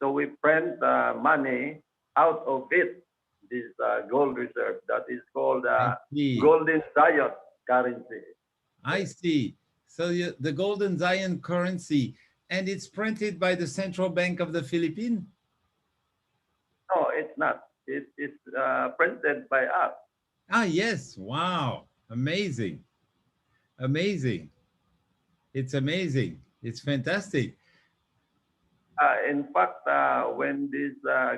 So we print money out of it, this gold reserve that is called I see. golden diet currency. I see. So the Golden Zion currency, and it's printed by the Central Bank of the Philippines? No, it's not. It's printed by us. Ah, yes. Wow. Amazing. Amazing. It's amazing. It's fantastic. In fact, when this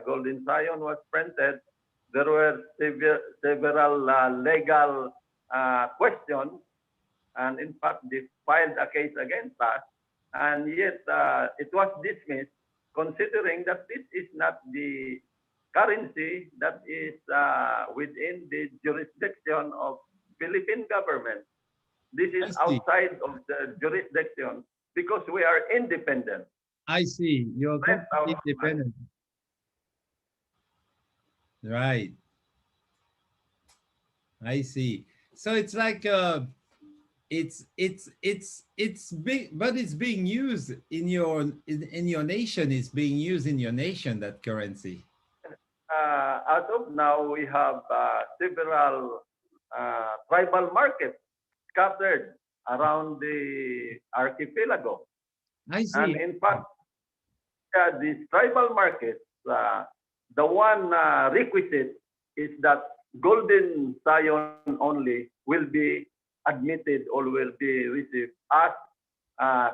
golden Zion was printed, there were several legal questions, and in fact, they filed a case against us, and yet it was dismissed, considering that this is not the currency that is within the jurisdiction of Philippine government. This is I see. outside of the jurisdiction because we are independent. I see. You're Print completely our money. independent. Right. I see. So it's like it's big, but it's being used in in your nation. It's being used in your nation, that currency. As of now, we have several tribal markets scattered around the archipelago. I And see. in fact, these tribal markets, the one requisite is that golden Zion only will be admitted or will be received as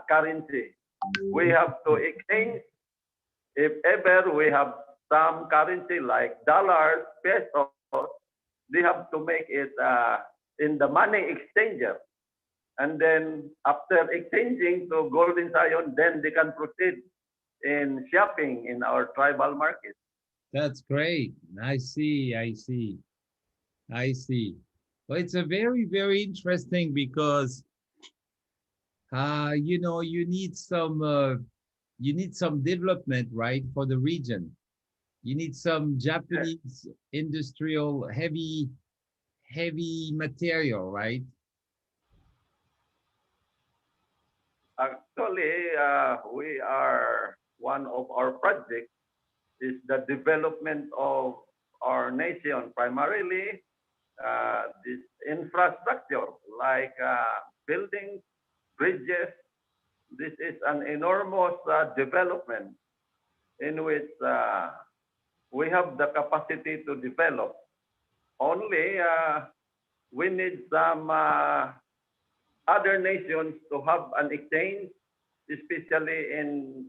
currency. We have to exchange, if ever we have some currency like dollars, pesos, they have to make it in the money exchanger. And then after exchanging to golden Zion, then they can proceed in shopping in our tribal market. That's great. I see. I see. I see. Well, it's a very interesting because you need some development, right, for the region. You need some Yes. Japanese industrial heavy material, right? Actually, we are one of our projects is the development of our nation, primarily this infrastructure like buildings, bridges. This is an enormous development in which we have the capacity to develop. Only we need some other nations to have an exchange, especially in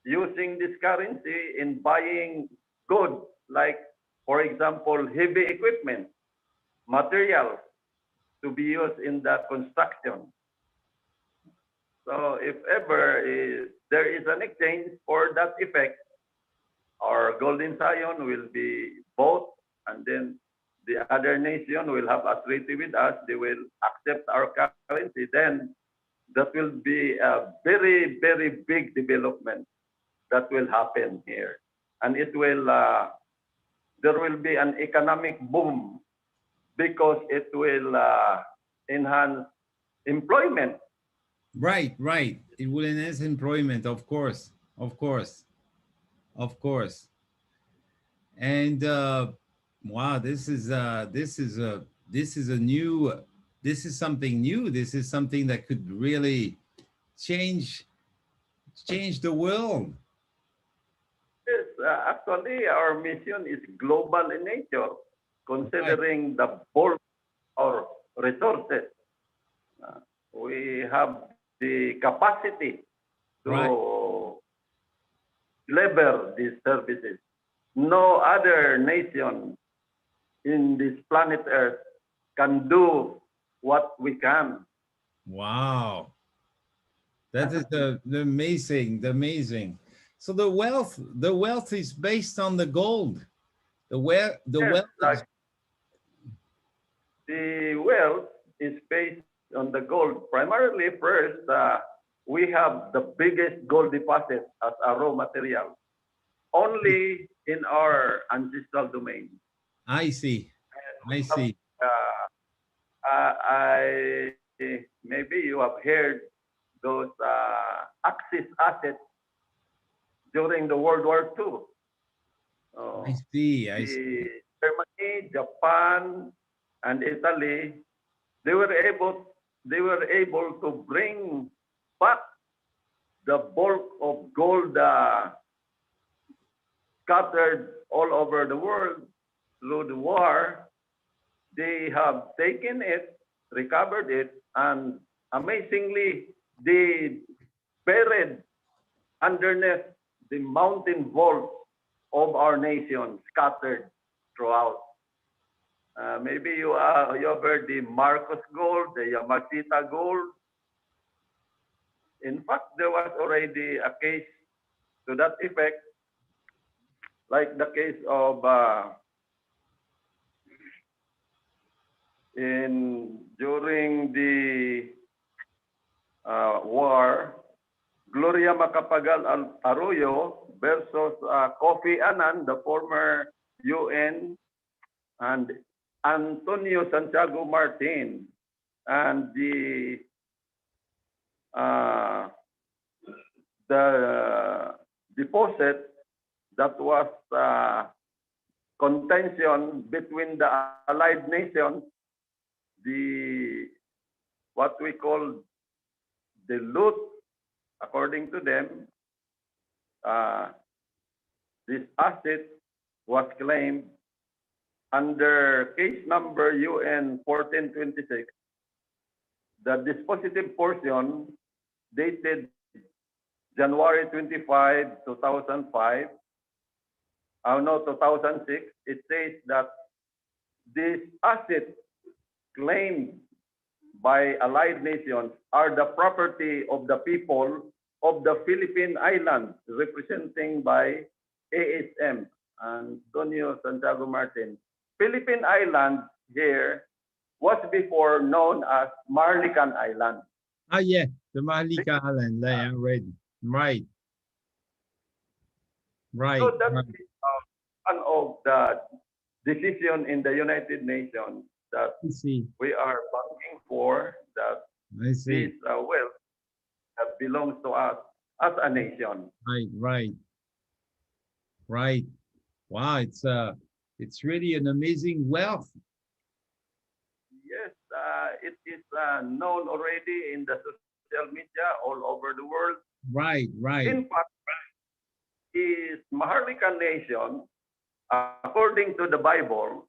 using this currency in buying goods like, for example, heavy equipment, materials to be used in the construction. So if ever there is an exchange for that effect, our golden Zion will be bought, and then the other nation will have a treaty with us. They will accept our currency. Then that will be a very big development that will happen here, and it will there will be an economic boom because it will enhance employment. Right, right. It will enhance employment, of course, of course, of course. And wow, this is a new this is something new. This is something that could really change change the world. Yes, actually, our mission is global in nature, Right, considering the bulk of resources. Uh, we have the capacity right. to deliver these services. No other nation in this planet Earth can do what we can. Wow. That is the amazing. So the wealth is based on the gold. The Yes, wealth like is the wealth is based on the gold. Primarily, first, we have the biggest gold deposit as a raw material, only in our ancestral domain. I see. And I we have, see. maybe you have heard those Axis assets during the World War II. I Oh, see. I see. the Germany, Japan, and Italy, they were able to bring back the bulk of gold scattered all over the world through the war. They have taken it, recovered it, and amazingly, they buried underneath the mountain vault of our nation, scattered throughout. Maybe you have heard the Marcos gold, the Yamashita gold. In fact, there was already a case to that effect, like the case of in during the war, Gloria Macapagal Arroyo versus Kofi Annan, the former UN, and Antonio Santiago Martin, and uh, the deposit that was contention between the allied nations, the what we call the loot, according to them, uh, this asset was claimed under case number UN 1426. The dispositive portion dated January 25, 2005, no, 2006, it says that these assets claimed by allied nations are the property of the people of the Philippine Islands, representing by ASM, Antonio Santiago Martin. Philippine Islands here was before known as Maharlikan Island. Ah, yeah, the Maharlika Island. Yeah, right, right, right, So that right. is one of the decision in the United Nations that I see. we are banking for, that I this see. wealth that belongs to us as a nation. Right, right, right. Wow, it's really an amazing wealth. Yes, it is known already in the social media all over the world. Right, In right. fact, is Maharlika nation, according to the Bible,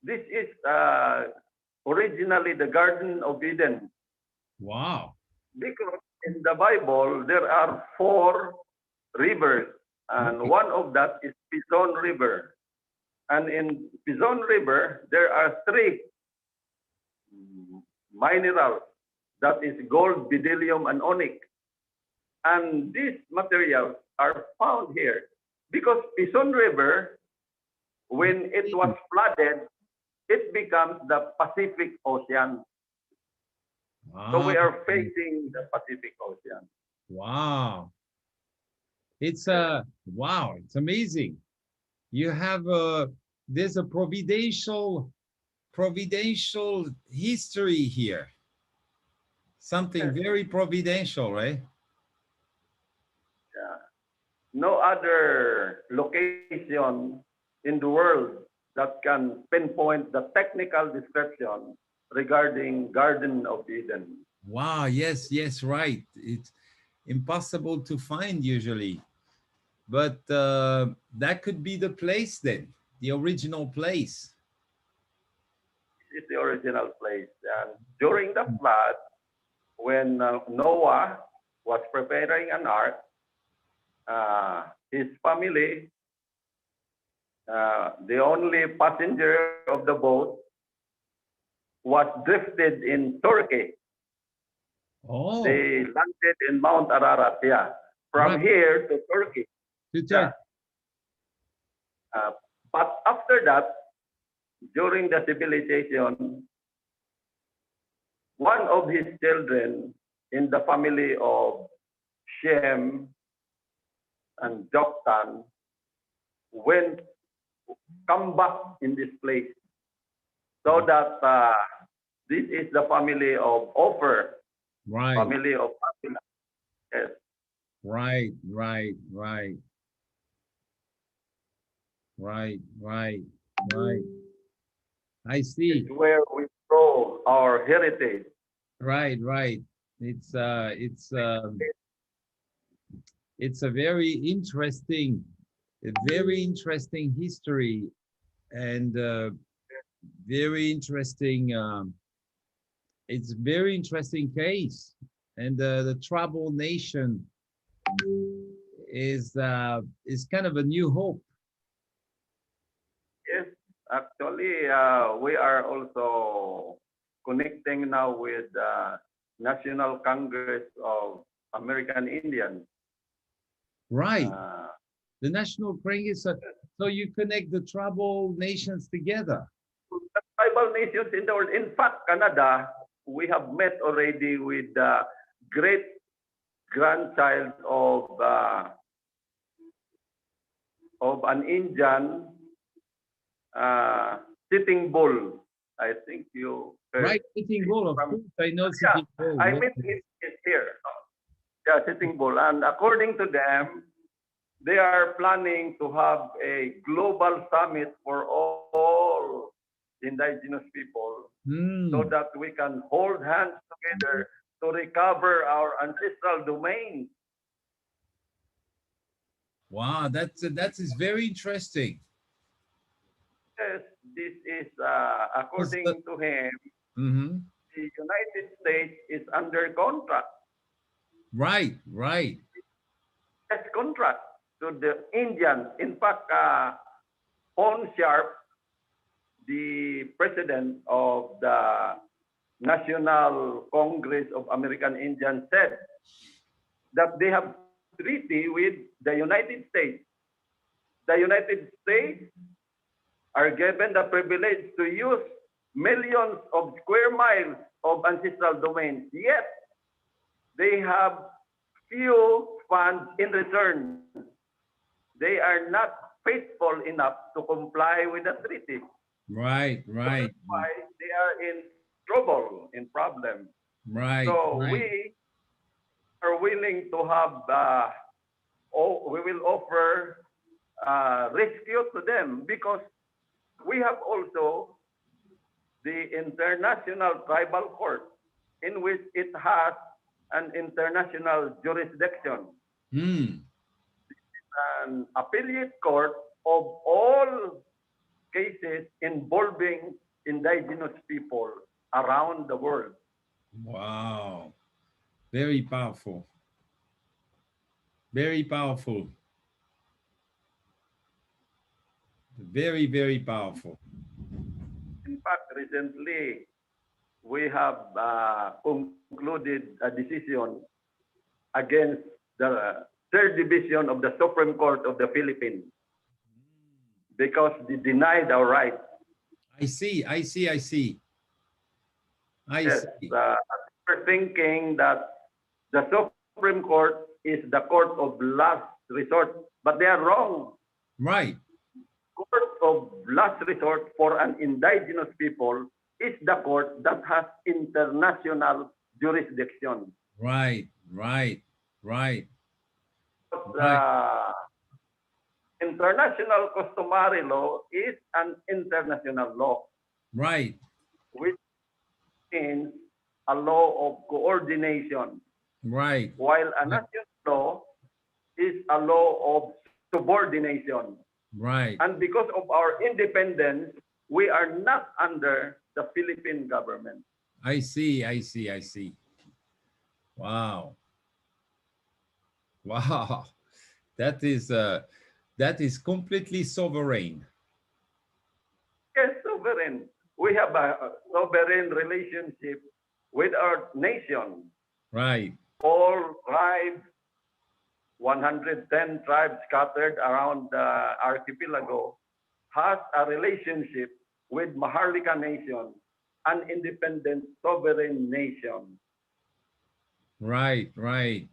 this is originally the Garden of Eden, Wow. because in the Bible there are four rivers, and Okay. one of that is Pison River. And in Pison River, there are three minerals, that is gold, bdellium, and onyx. And these materials are found here because Pison River, I when it see. was flooded, it becomes the Pacific Ocean. So Wow. we are facing the Pacific Ocean. Wow. It's Yes, wow, it's amazing. You have there's a providential history here. Something yes, very providential, right? yeah. No other location in the world that can pinpoint the technical description regarding Garden of Eden. Wow, yes, yes, right. It's impossible to find usually. But that could be the place then, the original place. This is the original place. And during the flood, when Noah was preparing an ark, his family, the only passenger of the boat, was drifted in Turkey. Oh, They landed in Mount Ararat, yeah. right. From here to Turkey, To yeah. Turkey. Uh, but after that, during the civilization, one of his children in the family of Shem and Joktan went come back in this place, so that this is the family of Ophir, Right. family of Abila. Yes. Right, right, right, right, right, right. I It's see. where we grow our heritage. Right, right. It's a very interesting history and very interesting. It's very interesting case, and the tribal nation is kind of a new hope. Yes, actually, we are also connecting now with the National Congress of American Indians. Right, Uh, the national Congress. So you connect the tribal nations together. the tribal nations in the world. In fact, Canada, we have met already with the great grandchild of an Indian sitting bull. I think you heard Right, Sitting Bull, of from. course. I know Yeah, Sitting Bull. I Yes, met yes. it here. Yeah, sitting bull. And according to them, they are planning to have a global summit for all indigenous people so Hmm. that we can hold hands together to recover our ancestral domains. Wow, that is very interesting. Yes, this is, 'Cause according to him, mhm. the United States is under contract, Right, right. yes, contract to the Indians. In fact, On Sharp, the president of the National Congress of American Indians, said that they have treaty with the United States. The United States are given the privilege to use millions of square miles of ancestral domains, yet they have few funds in return. They are not faithful enough to comply with the treaty. Right, So right, that's why they are in trouble, in problem. right, So right. we are willing to have, we will offer rescue to them because we have also the International Tribal Court in which it has an international jurisdiction, Hmm. an affiliate court of all cases involving indigenous people around the world. Wow. Very powerful. Very powerful. Very, very powerful. In fact, recently we have concluded a decision against the third division of the Supreme Court of the Philippines because they denied our rights. I see, I see, I see. I Yes, see. we're thinking that the Supreme Court is the court of last resort, but they are wrong. Right, Court of last resort for an indigenous people is the court that has international jurisdiction. right, right, right, right, Uh, International customary law is an international law, right, which means a law of coordination, right, while a right, national law is a law of subordination. right. And because of our independence, we are not under the Philippine government. I see, I see, I see. Wow. Wow. That is completely sovereign. Yes, sovereign. We have a sovereign relationship with our nation. Right. All tribes, 110 tribes scattered around the archipelago, has a relationship with Maharlika Nation, an independent sovereign nation. Right, right.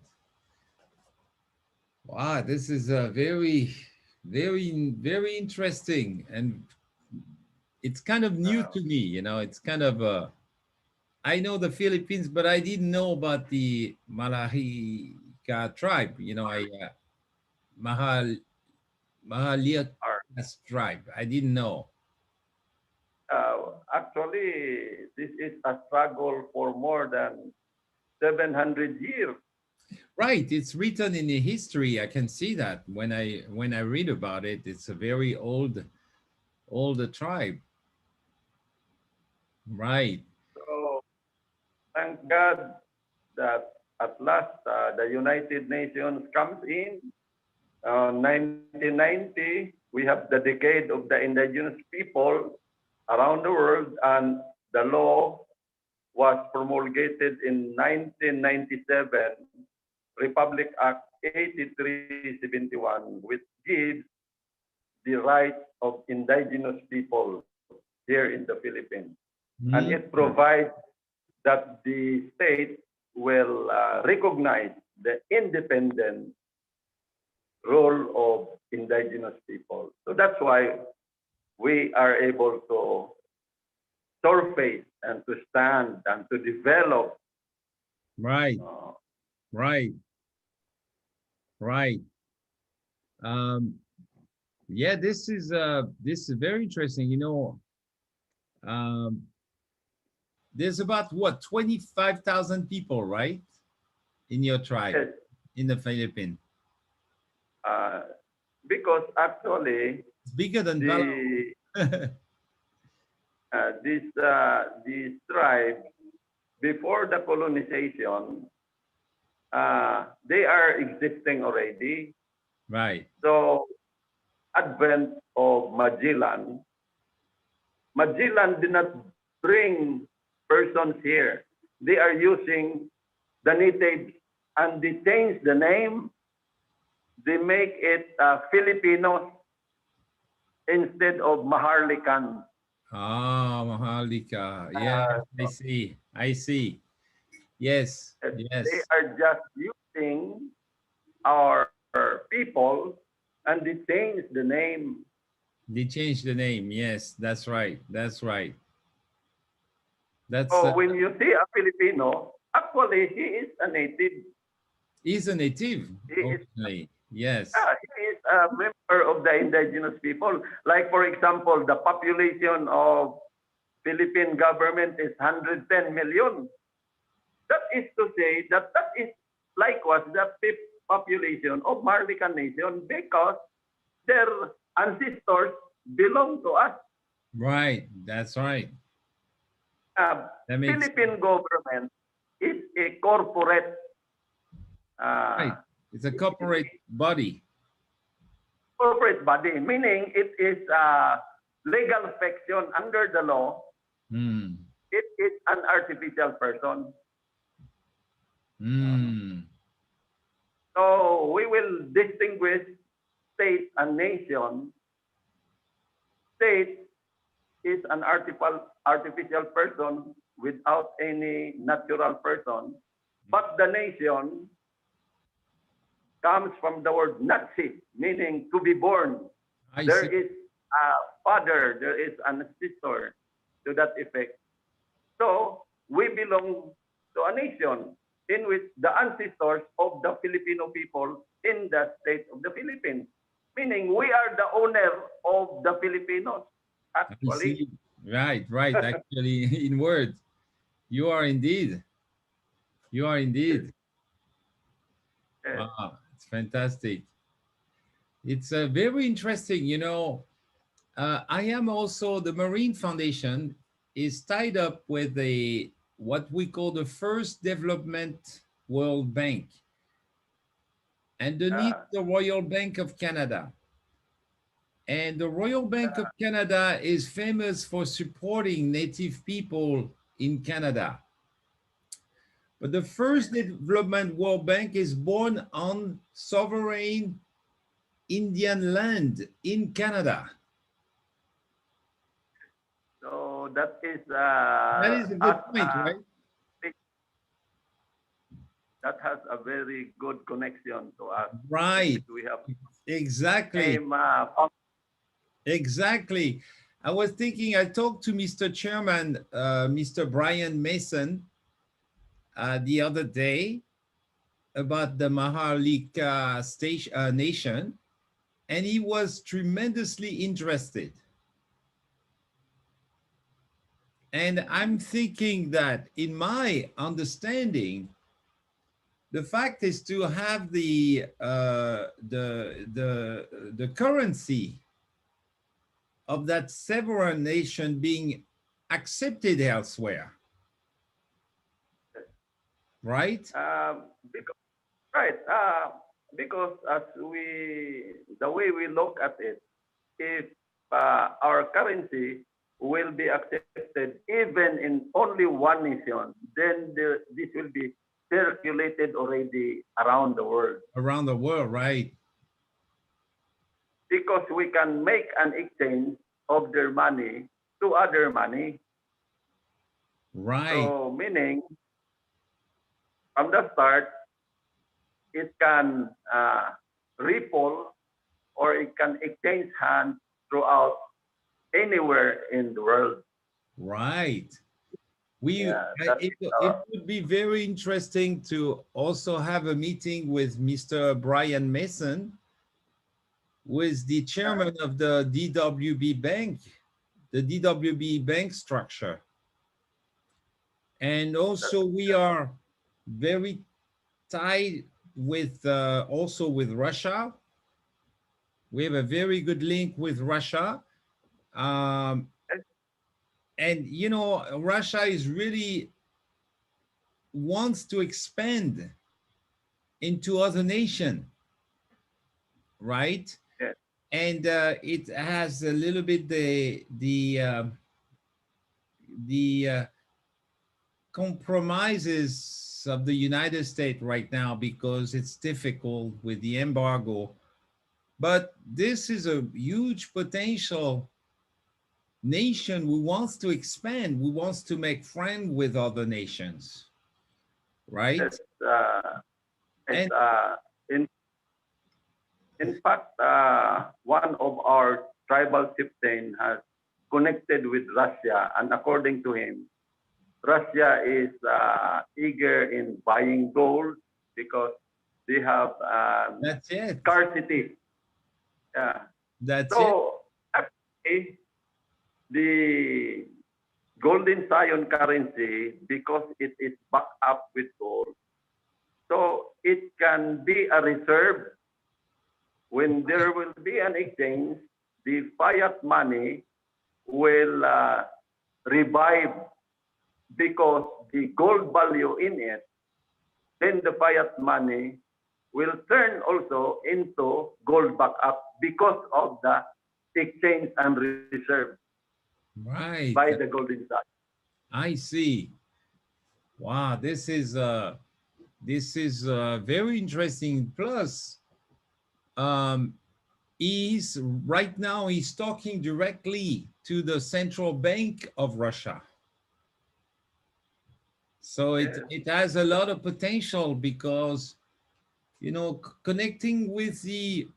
Wow, this is a very, very, very interesting, and it's kind of new Uh, to me. It's kind of I know the Philippines, but I didn't know about the Malahi. tribe. Mahal Maharlika Are tribe. I didn't know. actually this is a struggle for more than 700 years. Right, it's written in the history. I can see that when I read about it. It's a very old tribe. Right. So thank God that at last the United Nations comes in. 1990, we have the decade of the indigenous people around the world, and the law was promulgated in 1997, Republic Act 8371, which gives the rights of indigenous people here in the Philippines. And it Mm, provides that the state will recognize the independent role of indigenous people. So that's why we are able to surface and to stand and to develop. right, Uh, right, right. Um, yeah, this is very interesting. Um, there's about what 25,000 people, right, in your tribe yes, in the Philippines. uh, because actually It's bigger than Palawan. the this tribe before the colonization, they are existing already. Right. So advent of Magellan did not bring persons here. They are using the natives, and they change the name. They make it Filipinos instead of Maharlikan. Ah, Maharlika. Yeah, Uh, I see. I see. Yes, they yes. are just using our people, and they change the name. They changed the name. Yes, that's right. That's right. That's So when you see a Filipino, actually he is a native. he's a native He is originally. Yes. He is a member of the indigenous people. Like for example, the population of Philippine government is 110 million. That is to say that that is likewise the fifth population of Marlican nation because their ancestors belong to us. Right. That's right. That makes Philippine government is a corporate right. uh, It's a corporate body. corporate body, meaning it is legal fiction under the law. Hmm. It is an artificial person. Hmm. So we will distinguish state and nation. State is an artificial person without any natural person. But the nation comes from the word Nazi, meaning to be born. I There see. is a father, there is an sister to that effect. So we belong to a nation in which the ancestors of the Filipino people in the state of the Philippines, meaning we are the owner of the Filipinos, I actually. see. Right. Right. Actually, in words, you are indeed. You are indeed. Yes. Wow. It's fantastic. It's very interesting. I am also the Marine Foundation is tied up with a what we call the First Development World Bank underneath Uh, the Royal Bank of Canada. And the Royal Bank of Canada is famous for supporting Native people in Canada. But the First Development World Bank is born on sovereign Indian land in Canada. so that is That is a us. good point, right? That has a very good connection to us, in Right. which we have Exactly. same. Exactly. I was thinking, I talked to Mr. Chairman, Mr. Brian Mason, the other day, about the Maharlika nation, and he was tremendously interested. And I'm thinking that, in my understanding, the fact is to have the currency of that several nation being accepted elsewhere, right? Because, right. Because the way we look at it, if our currency will be accepted even in only one nation, then this will be circulated already around the world. Around the world, right? Because we can make an exchange of their money to other money. Right, So meaning from the start, it can ripple or it can exchange hands throughout anywhere in the world. right. Yeah, that is It would be very interesting to also have a meeting with Mr. Brian Mason, who is the chairman of the DWB Bank, the DWB Bank structure. And that's also we are very tied with also with Russia. We have a very good link with Russia. Um, and you know, Russia is really wants to expand into other nation, right? yeah, And it has a little bit the compromises of the United States right now because it's difficult with the embargo. But this is a huge potential nation who wants to expand, who wants to make friends with other nations, right? that's it's And in in fact one of our tribal chieftain has connected with Russia, and according to him, Russia is eager in buying gold because they have that's it. scarcity. Yeah. That's it. So actually, the golden Zion currency, because it is backed up with gold, so it can be a reserve when there will be an exchange. The fiat money will revive because the gold value in it, then the fiat money will turn also into gold backup because of the exchange and reserve by Right. the golden side. I see. Wow, this is very interesting. Plus, um, he's right now he's talking directly to the central bank of Russia. So Yes, it has a lot of potential because you know connecting with the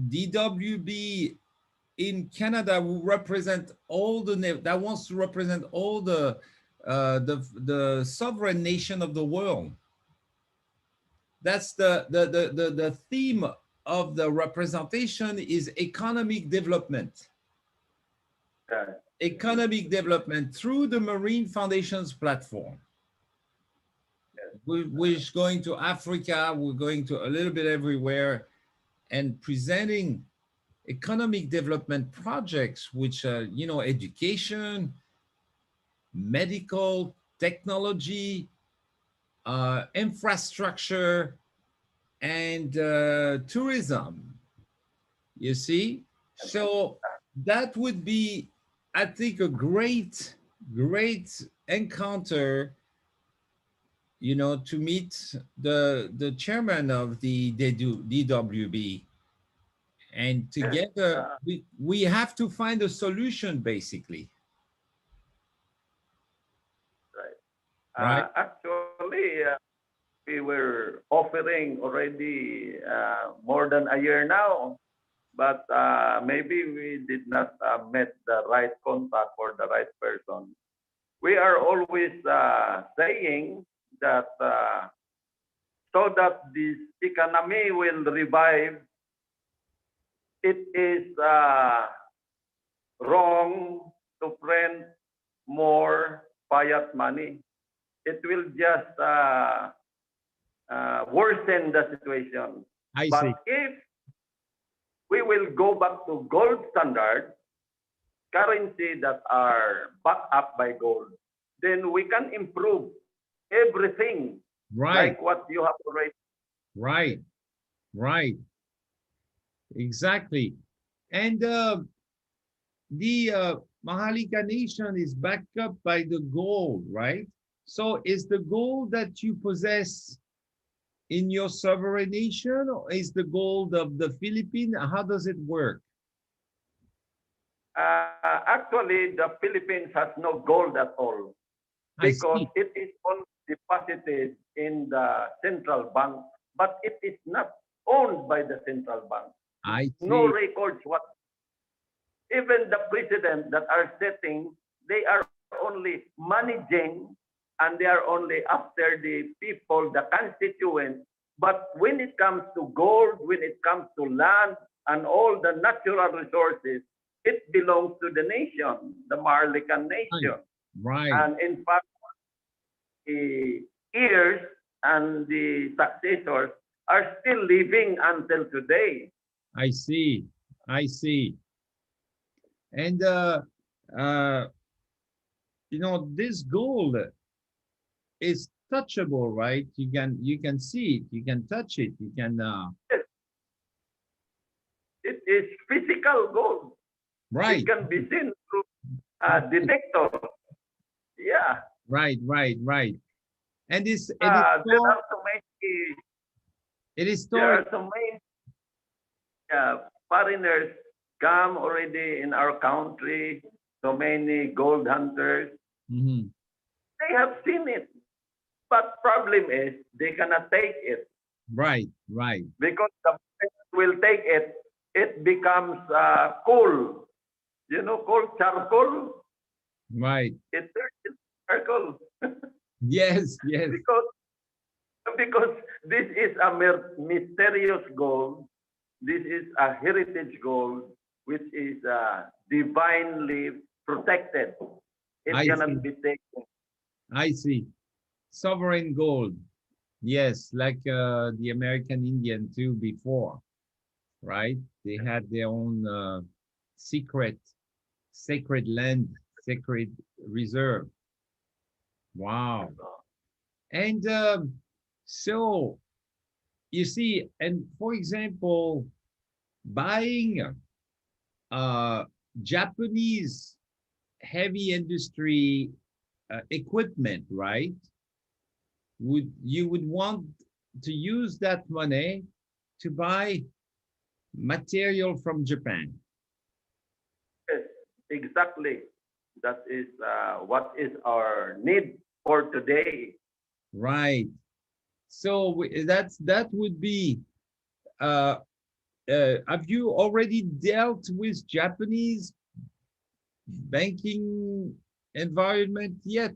DWB in Canada will represent all that wants to represent all the sovereign nation of the world. That's the theme of the representation is economic development. yes, Economic development through the Marine Foundations platform. yes, We're going to Africa, we're going to a little bit everywhere and presenting economic development projects, which are, you know, education, medical, technology, infrastructure, and tourism. You see? So that would be, I think, a great encounter, you know, to meet the chairman of the DWB. And yes. together, we have to find a solution, basically, Right. right? Actually, we were offering already more than a year now, but maybe we did not met the right contact or the right person. We are always saying that so that this economy will revive, it is wrong to print more fiat money. It will just worsen the situation. I see. But if we will go back to gold standard, currency that are backed up by gold, then we can improve everything Right, like what you have already. right, right. Exactly. And the Maharlika nation is backed up by the gold, right? So is the gold that you possess in your sovereign nation, or is the gold of the Philippines? How does it work? Actually, the Philippines has no gold at all I because see. it is only deposited in the central bank, but it is not owned by the central bank. I No see. records what. Even the president that are setting, they are only managing and they are only after the people, the constituents. But when it comes to gold, when it comes to land and all the natural resources, it belongs to the nation, the Maharlikan Right. nation. Right. And in fact, the heirs and the successors are still living until today. I see. I see. And uh, this gold is touchable, right? You can see it, you can touch it, you can Yes, it is physical gold. It right, can be seen through a detector. Yeah. right, right, right. And it is There stored, are so many, it is there stored. are so many foreigners come already in our country, so many gold hunters. Mhm. They have seen it. But problem is they cannot take it Right, right, because the moment will take it, it becomes coal. You know, coal charcoal. right. It turns into charcoal Yes, yes. because this is a mysterious gold. This is a heritage gold which is divinely protected. It I see. cannot be taken. I see. Sovereign gold. Yes, like the American Indian too before, right? They had their own secret, sacred land, sacred reserve. Wow. And so you see, and for example, buying uh, Japanese heavy industry equipment, right? Would want to use that money to buy material from Japan, Yes, exactly. That is what is our need for today. right? So that would be. Uh, have you already dealt with Japanese banking environment yet?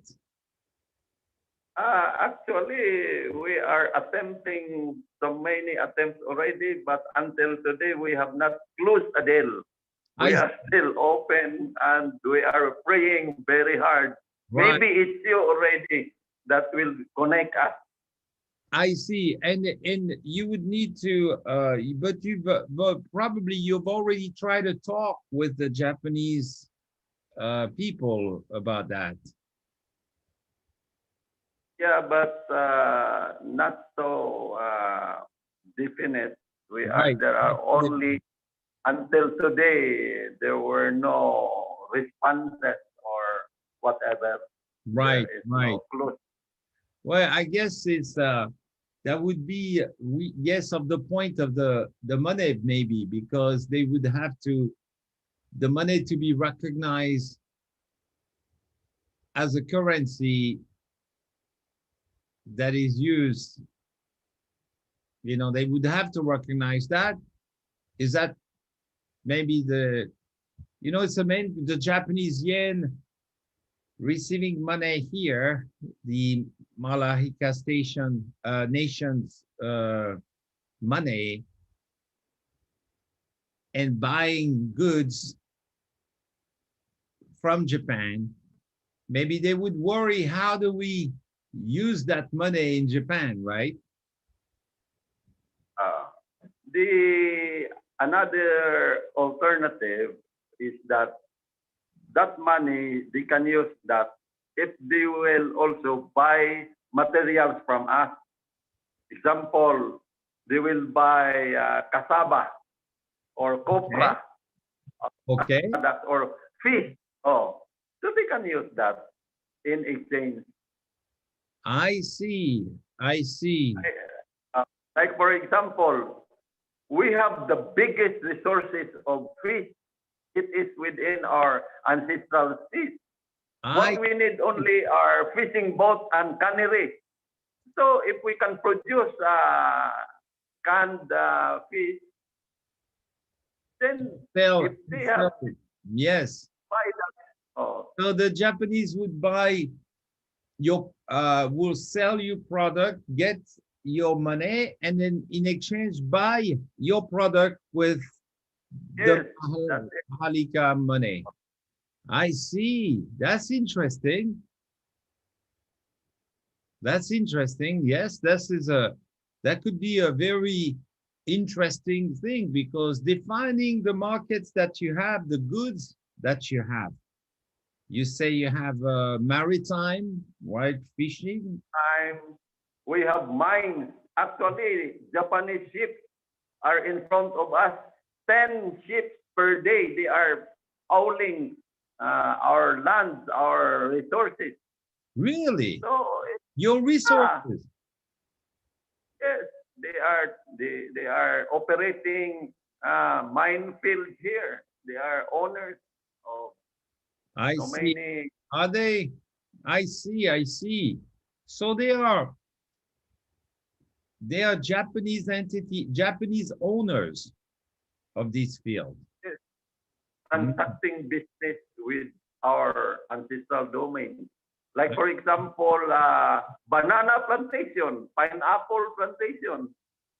Actually, we are attempting so many attempts already, but until today we have not closed a deal. I We are still open and we are praying very hard. right. Maybe it's you already that will connect us. I see, and you would need to, but probably you've already tried to talk with the Japanese people about that. Yeah, but not so definite. Right. There are only until today there were no responses or whatever. There Right, is right. no clue. Well, I guess it's that would be yes of the point of the money maybe because they would have to the money to be recognized as a currency that is used. They would have to recognize that. Is that maybe it's the main the Japanese yen receiving money here, the Maharlika station nation's money, and buying goods from Japan, maybe they would worry, how do we use that money in Japan, right? Uh, the another alternative is that that money they can use that if they will also buy materials from us. Example, they will buy cassava or Okay. copra Okay. product or fish. Oh, so they can use that in exchange. I see. I see. Uh, like for example, we have the biggest resources of fish. It is within our ancestral seas. I What we need only are fishing boat and cannery. So if we can produce canned fish, then sell, if they have sell it. Yes. buy that, oh, So the Japanese would buy your will sell you product, get your money, and then in exchange buy your product with the yes, that's it. Maharlika money. I see. That's interesting. That's interesting. Yes, that could be a very interesting thing, because defining the markets that you have, the goods that you have. You say you have maritime, right? Fishing. Time we have mines. Actually, Japanese ships are in front of us. 10 ships per day. They are hauling our lands, our resources. Really? So Your ah, resources. yes, they are operating minefields here. They are owners of I so see. many. Are they? I see. I see. So they are Japanese entity, Japanese owners of this field. Yes, Mm. transacting business with our ancestral domain. Like for example, banana plantation, pineapple plantation.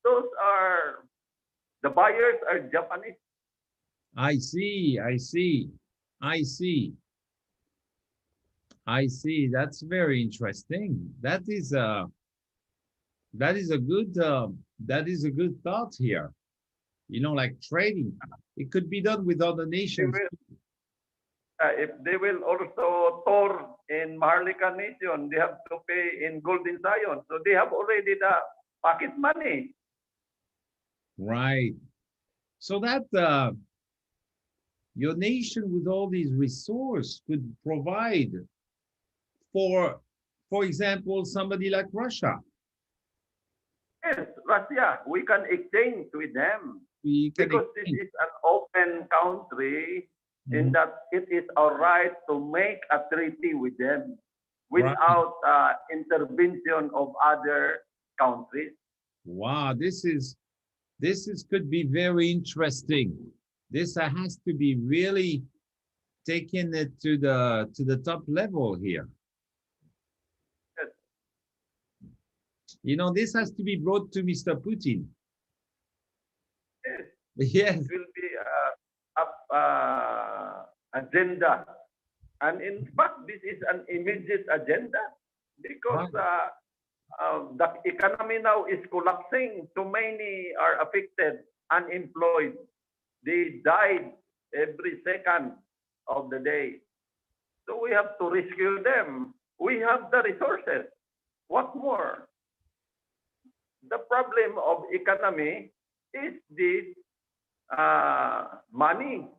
Those are the buyers are Japanese. I see. I see. I see. I see. That's very interesting. That is a good thought here. Like trading. It could be done with other They nations. will, if they will also tour in Maharlika Nation, they have to pay in Golden Zion. So they have already the pocket money. Right. So that your nation with all these resources could provide for example, somebody like Russia. Yes, Russia, we can exchange with them We can because this exchange. is an open country in Mhm. that it is our right to make a treaty with them Right. without intervention of other countries. Wow, this is could be very interesting. This has to be really taking it to the top level here. Yes, This has to be brought to Mr. Putin. yes, it Yes, will be up agenda. And in fact, this is an immediate agenda because right, the economy now is collapsing. Too many are affected, unemployed. They died every second of the day. So we have to rescue them. We have the resources. What more? The problem of economy is this money.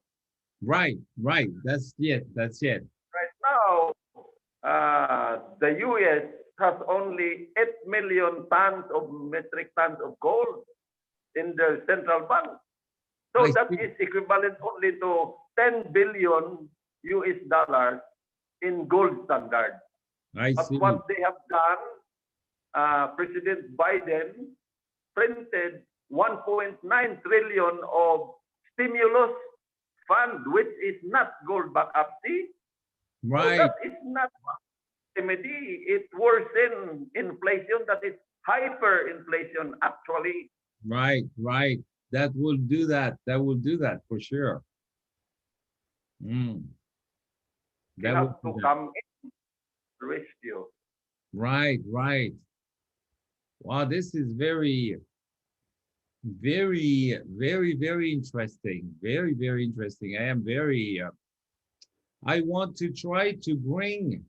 right, right. That's it. That's it. Right now, the U.S. has only 8 million tons of metric tons of gold in their central bank. I So that see. is equivalent only to 10 billion US dollars in gold standard. I But see. what they have done, President Biden printed 1.9 trillion of stimulus fund, which is not gold backup. See, So Right, that is not remedy. It worsens inflation. That is hyperinflation, actually. right, right. That will do that. That will do that for sure. Mm, We that will have do to that. come in rescue. Right, right. Wow, this is very, very, very, very interesting. Very, very interesting. I am very, I want to try to bring,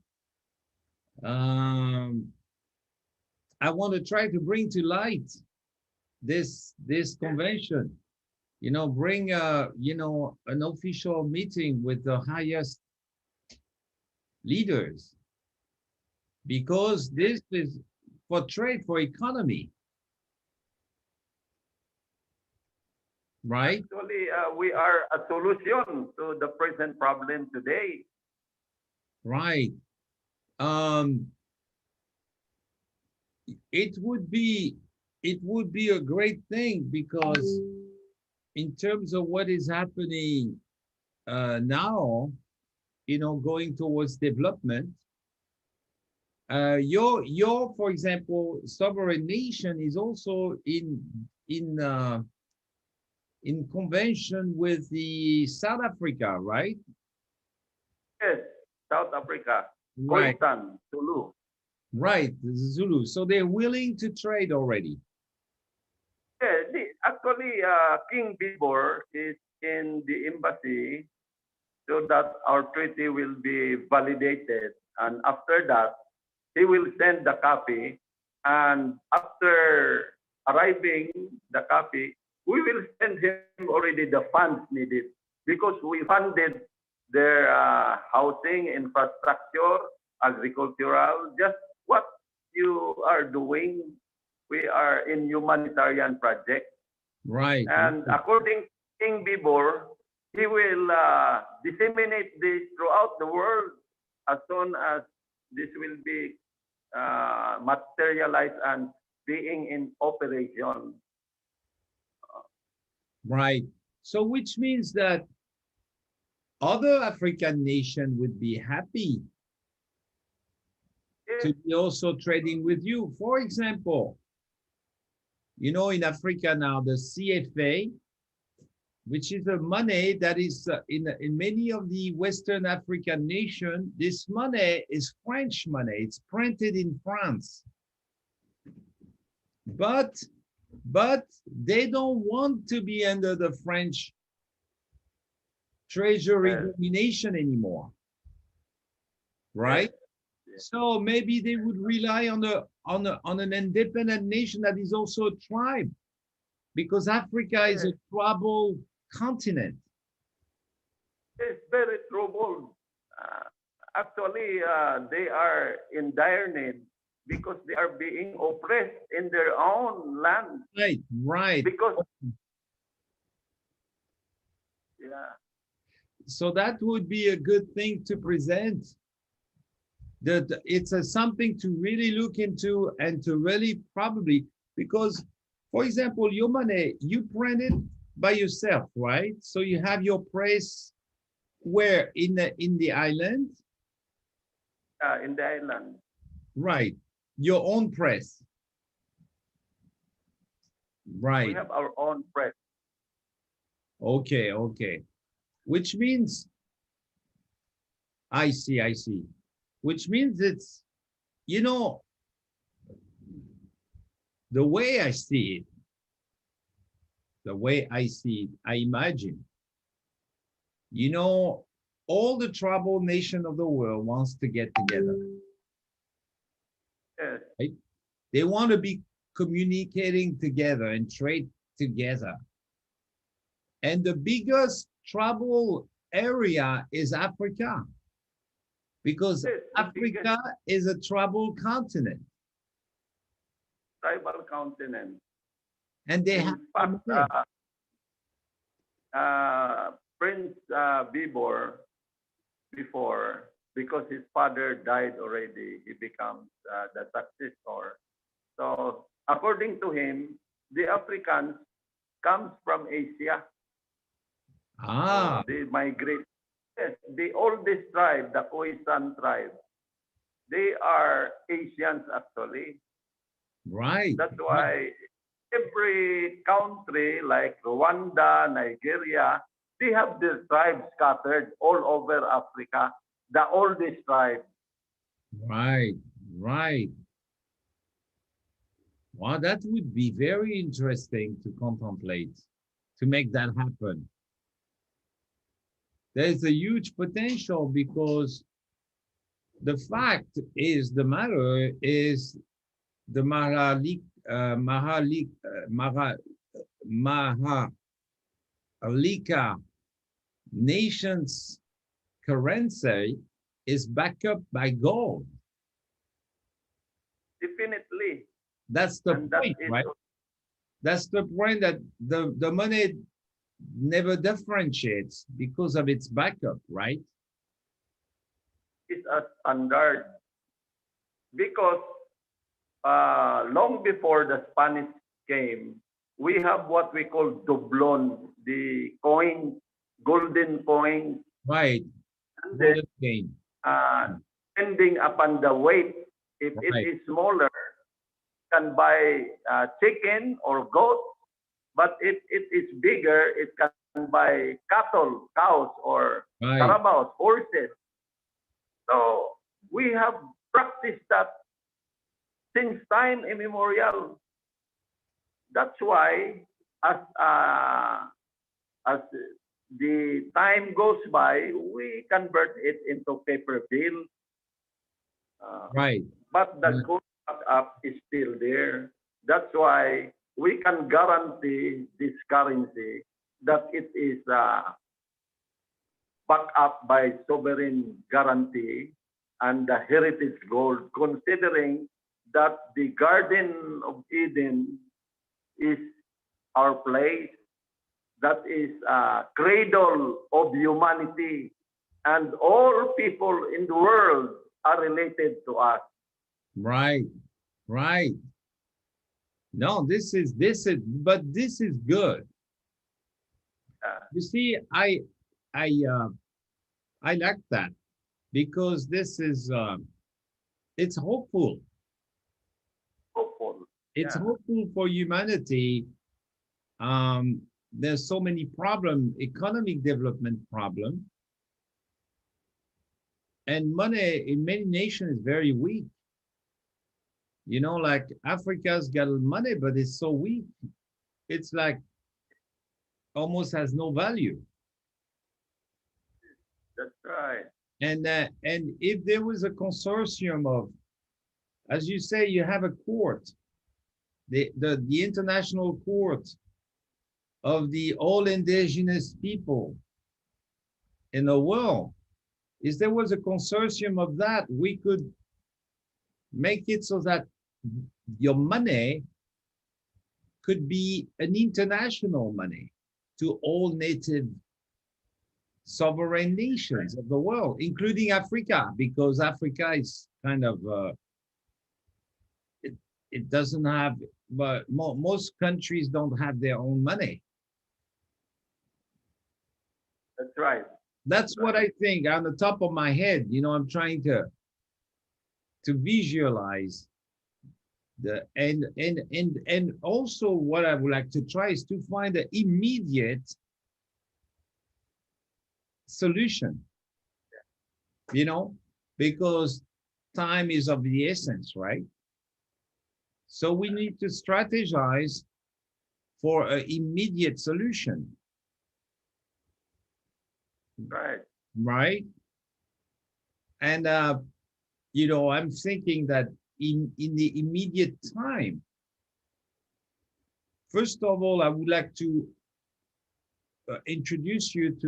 um, I want to try to bring to light this Yes, convention. Bring an official meeting with the highest leaders because yes. this is for trade, for economy, right? Actually, we are a solution to the present problem today. Right. Um, it would be it would be a great thing because in terms of what is happening now, going towards development, your for example sovereign nation is also in convention with the South Africa, right? Yes, South Africa, Right, Khoisan, Sulu. right, the Zulu. So they're willing to trade already. Yeah, actually, King Bibor is in the embassy so that our treaty will be validated. And after that, he will send the copy. And after arriving the copy, we will send him already the funds needed because we funded their housing, infrastructure, agricultural, just what you are doing. We are in humanitarian project. Right, And right, according to King Bibor, he will disseminate this throughout the world as soon as this will be materialized and being in operation. right. So which means that other African nation would be happy Yes, to be also trading with you. For example, in Africa now, the CFA, which is a money that is in many of the Western African nation, this money is French money. It's printed in France, but but they don't want to be under the French treasury yes, domination anymore, yes, right? yes, So maybe they would rely on an independent nation that is also a tribe, because Africa is yes. a tribal continent. It's very troubled. Actually, they are in dire need because they are being oppressed in their own land. Right, right. Because, yeah, So that would be a good thing to present. That it's something to really look into and to really probably, because, for example, your money, you print it by yourself, right? So you have your press where in the island, in the island, right? Your own press, we right? have our own press. Okay, okay. Which means, I see, I see. Which means it's, you know, the way I see it, the way I see it, I imagine, you know, all the tribal nation of the world wants to get together, Yes, right? They want to be communicating together and trade together. And the biggest tribal area is Africa, because yes, the biggest Africa is a tribal continent tribal continent. and they have In their fact, money. Prince Bibor, before, because his father died already, he becomes the successor. So, according to him, the Africans comes from Asia. Ah, So they migrate. Yes, the oldest tribe, the Khoisan tribe, they are Asians actually. Right. That's why every country like Rwanda, Nigeria, they have their tribes scattered all over Africa. The oldest tribe. Right. Right. Wow, that would be very interesting to contemplate, to make that happen. There's a huge potential because the fact is, the matter is the Maharlika nation's currency is backed up by gold. Definitely. That's the And that point, is right? That's the point, that the money never differentiates because of its backup, right? a standard because long before the Spanish came, we have what we call doblon, the coin, golden coin, Right. and then Golden game. depending upon the weight, if it Right. is smaller, can buy chicken or goat, but if it is bigger, it can buy cattle, cows, or Right. carabaos, horses. So we have practiced that since time immemorial. That's why, as as the time goes by, we convert it into paper bill. Uh, Right. but the gold backup is still there. That's why we can guarantee this currency that it is backed up by sovereign guarantee and the heritage gold, considering that the Garden of Eden is our place, that is a cradle of humanity, and all people in the world are related to us. Right. Right. No, but this is good. Uh, You see, I I like that because this is it's hopeful. hopeful. It's Yeah, hopeful for humanity. There's so many problem, economic development problem, and money in many nations is very weak. You know, like Africa's got money, but it's so weak. It's like almost has no value. that's right. And if there was a consortium of, as you say, you have a court, the international court of the all indigenous people in the world, if there was a consortium of that, we could make it so that your money could be an international money to all native sovereign nations of the world, including Africa, because Africa is kind of it doesn't have, but most countries don't have their own money. That's right. That's what Right. I think on the top of my head. You know, I'm trying to visualize the and also what I would like to try is to find an immediate solution, you know, because time is of the essence, right? So we need to strategize for an immediate solution, Right. right? And you know, I'm thinking that in the immediate time, first of all, I would like to introduce you to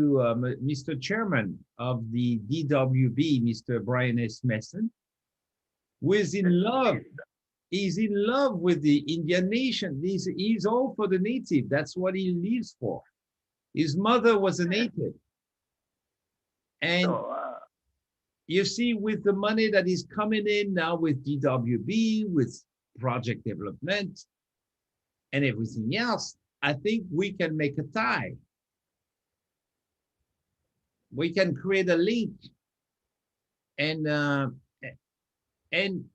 Mr. Chairman of the DWB, Mr. Brian S. Messon, who is in love. He's in love with the Indian nation. He's all for the native. That's what he lives for. His mother was a native. And So, you see, with the money that is coming in now with DWB, with project development and everything else, I think we can make a tie. we can create a link, and and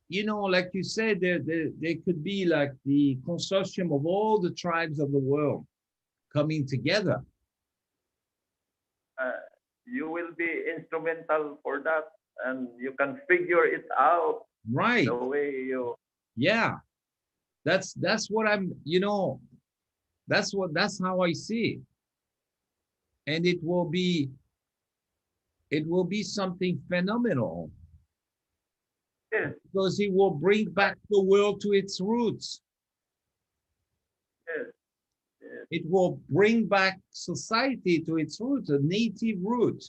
you know, like you said, there could be like the consortium of all the tribes of the world coming together. Uh, you will be instrumental for that, and you can figure it out Right. the way you. Yeah. That's what I'm, you know, that's how I see it. And it will be something phenomenal Yes, because it will bring back the world to its roots. yes, yes. It will bring back society to its roots, a native root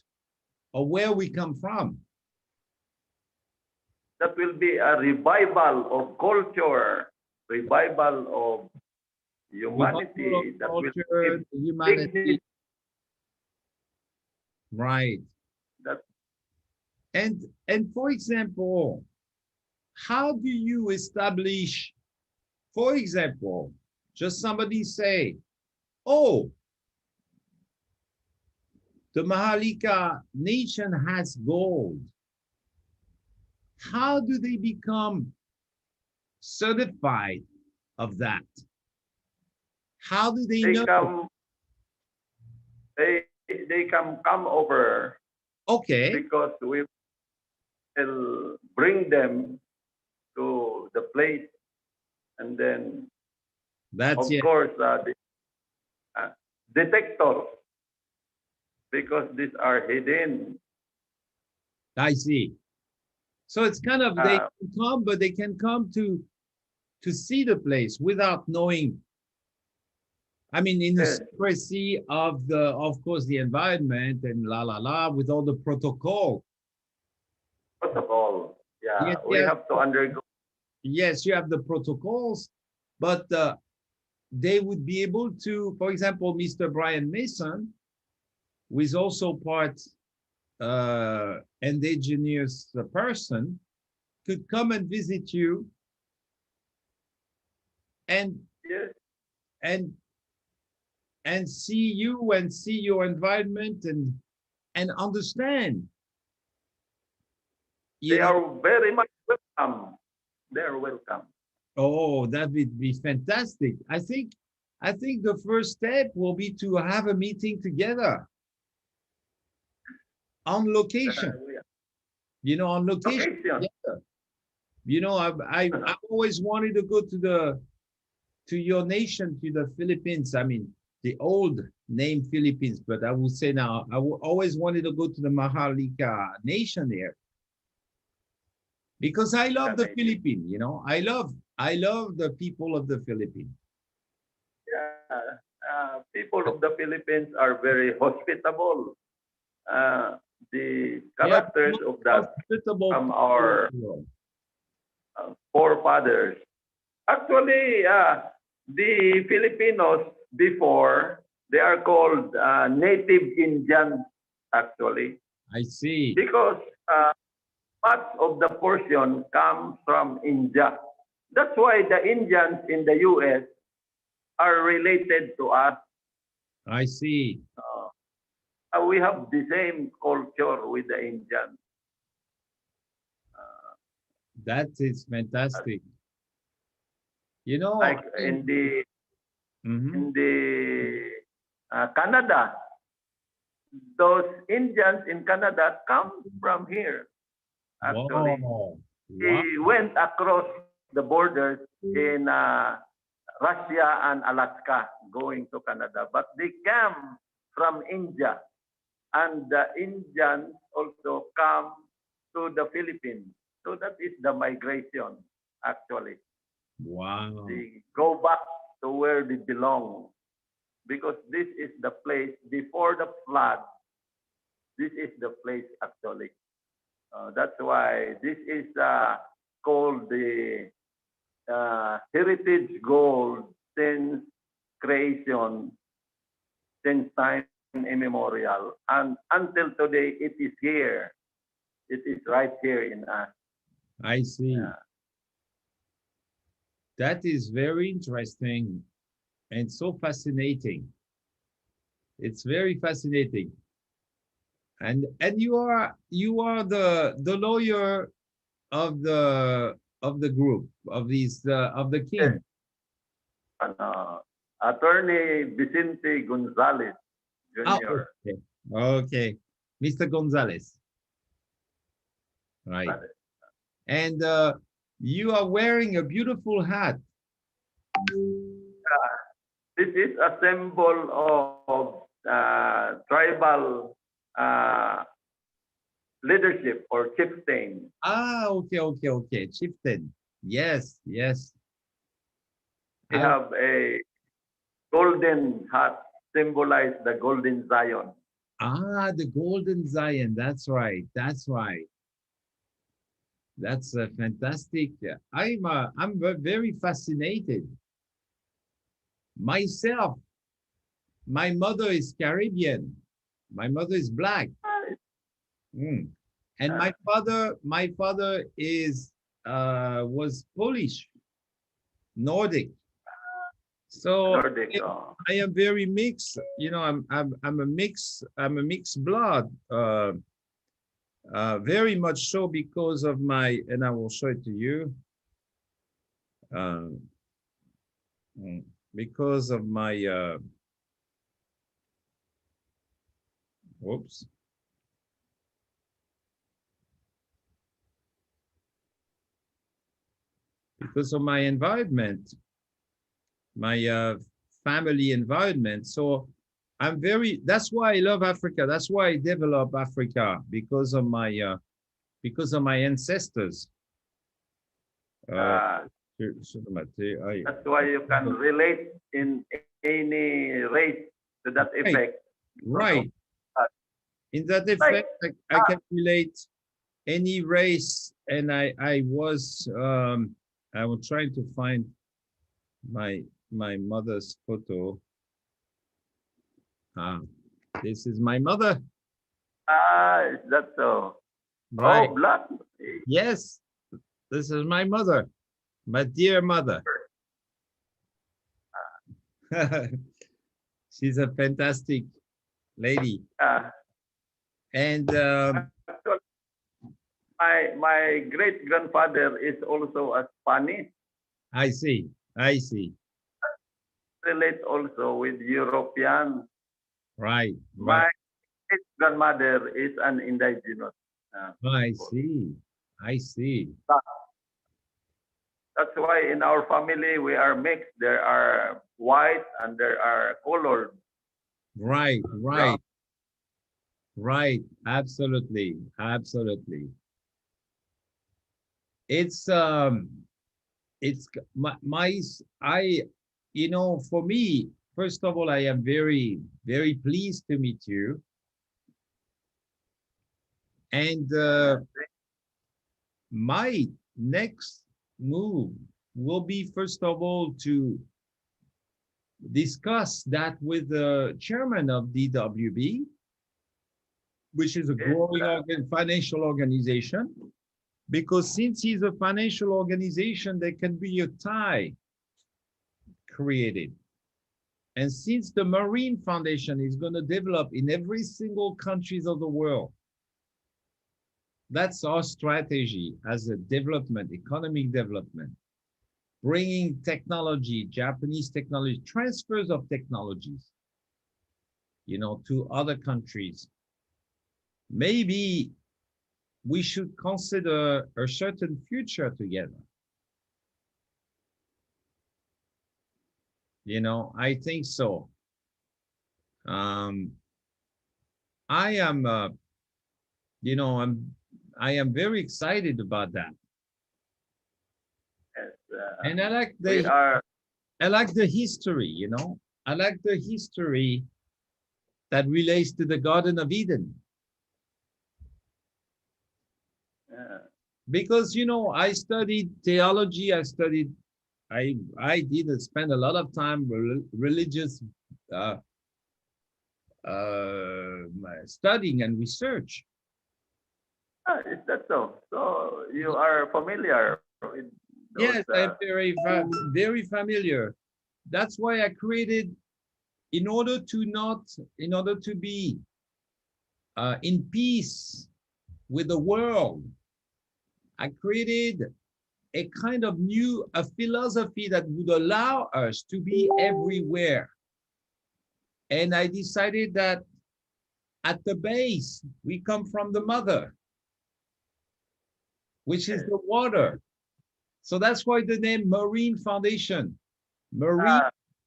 of where we come from. That will be a revival of culture, revival of Revival of humanity. That will give culture, humanity, dignity. right? That And for example, how do you establish, for example, just somebody say, oh, the Maharlika nation has gold. How do they become certified of that? How do they they know? come, they come over Okay, because we will bring them to the place, and then that's of it. course the uh, detectors, because these are hidden. I see. So it's kind of they Uh, can come, but they can come to see the place without knowing. I mean, in the yes, secrecy of the, of course, the environment and la la la, with all the protocol. protocol. Yes, Yeah, we yes, have to undergo. yes, you have the protocols, but they would be able to, for example, Mr. Brian Mason, who is also part indigenous person, could come and visit you and Yes, and and see you and see your environment and understand, you they know. are very much welcome. They are welcome. Oh, that would be fantastic. I think the first step will be to have a meeting together on location, We have you know, on location location. together. You know, I've always wanted to go to your nation, to the Philippines. I mean, the old name Philippines, but I would say now always wanted to go to the Maharlika nation there because I love the Native. Philippines, you know. I love the people of the Philippines. Yeah, people of the Philippines are very hospitable. Uh, the They are the characters most of that hospitable from people in our the world. forefathers. Actually, the Filipinos before, they are called native Indians, actually, I see. because uh, much of the portion comes from India. That's why the Indians in the US are related to us. I see. We have the same culture with the Indians. Uh, That is fantastic. You know, like in the mhm. in the Canada, those Indians in Canada come from here. Actually, Wow. they Wow. went across the borders in Russia and Alaska, going to Canada, but they came from India, and the Indians also come to the Philippines. So that is the migration. Actually, Wow. they go back to where they belong, because this is the place before the flood. This is the place actually. That's why this is called the heritage gold since creation, since time immemorial. And until today, it is here. It is right here in us. I see. Yeah. That is very interesting and so fascinating. It's very fascinating. And you are the lawyer of the group of these of the Yes, king. Attorney Vicente Gonzales Ah, Jr. okay. Okay. Mr. Gonzales. Right. And you are wearing a beautiful hat. This is a symbol of tribal uh, leadership or chieftain. Ah, okay, okay, okay. Chieftain. Yes, yes. We I, have a golden hat symbolize the golden Zion. the Golden Zion. That's right. That's right. That's fantastic. Very fascinated. Myself, my mother is Caribbean. My mother is black. Mm. And Uh, my father is was Polish, Nordic. So Nordic. I am very mixed. You know, I'm a mixed blood. Very much so because of my, and I will show it to you. Uh, mm, because of my, whoops, because of my environment, my family environment. So I'm very, that's why I love Africa. That's why I develop Africa because of my ancestors. Uh, uh, I, that's why you can relate in any race to that right, effect. Because of right. that. In that Like, effect, I can relate any race, and I was trying to find my my mother's photo. Ah, this is my mother, is that so? right? Oh, black. Yes, this is my mother, my dear mother. She's a fantastic lady, Uh, and actually, my great grandfather is also a Spanish. I see, I see, Relate also with European. right, right. My great grandmother is an indigenous I people. see, I see. That's why in our family we are mixed. There are white and there are colored Right, brown. right, right. Absolutely, absolutely. It's I, you know, for me, first of all, I am very, very pleased to meet you. And Yeah. my next move will be, first of all, to discuss that with the chairman of DWB, which is a Yes. growing financial organization. Because since he's a financial organization, there can be a tie created. And since the Marine Foundation is going to develop in every single countries of the world, that's our strategy as a development, economic development, bringing technology, Japanese technology, transfers of technologies, you know, to other countries. Maybe we should consider a certain future together. You know, I think so. Um, I am, you know, I am very excited about that, Yes. and We are. I like the history. You know, I like the history that relates to the Garden of Eden, Uh, because you know I studied theology. I did spend a lot of time religious uh, studying and research. is that so? So you are familiar with those. Yes, I'm very familiar. That's why I created, in order to not, in order to be in peace with the world. I created a kind of a philosophy that would allow us to be everywhere. And I decided that at the base, we come from the mother, which is the water. So that's why the name Marine Foundation, Marine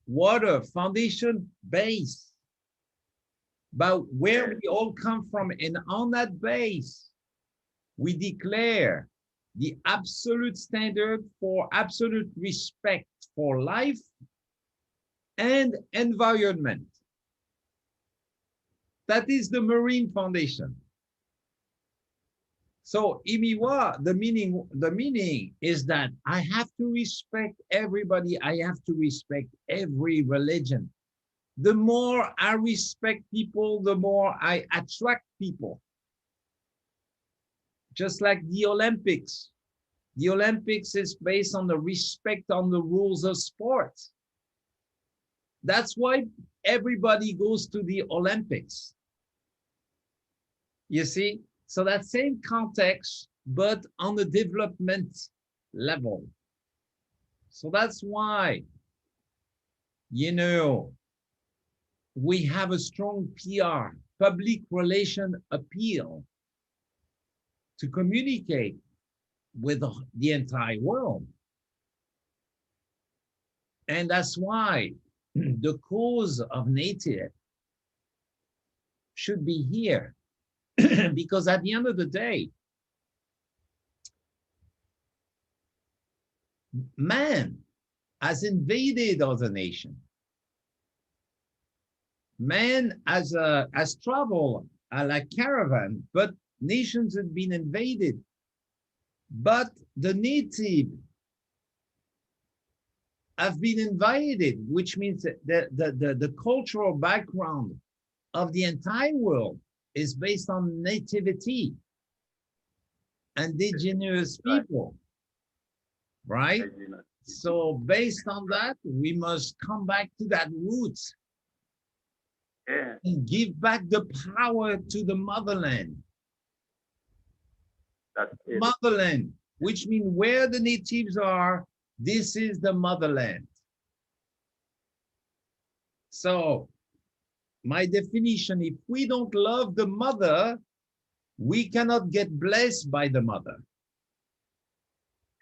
Water Foundation Base, about where we all come from. And on that base, we declare the absolute standard for absolute respect for life and environment. That is the Marine Foundation. So Imiwa, the meaning is that I have to respect everybody. I have to respect every religion. The more I respect people, the more I attract people. Just like the Olympics. The Olympics is based on the respect on the rules of sport. That's why everybody goes to the Olympics. You see? So that same context, but on the development level. So that's why, you know, we have a strong PR, public relation appeal to communicate with the entire world. And that's why the cause of nature should be here. Because at the end of the day, man has invaded other nations. Man has traveled like caravan, but nations have been invaded. But the native have been invaded, which means that the cultural background of the entire world is based on nativity, indigenous people, right? So based on that, we must come back to that root and give back the power to the motherland. Motherland, which means where the natives are, this is the motherland. So my definition, if we don't love the mother, we cannot get blessed by the mother.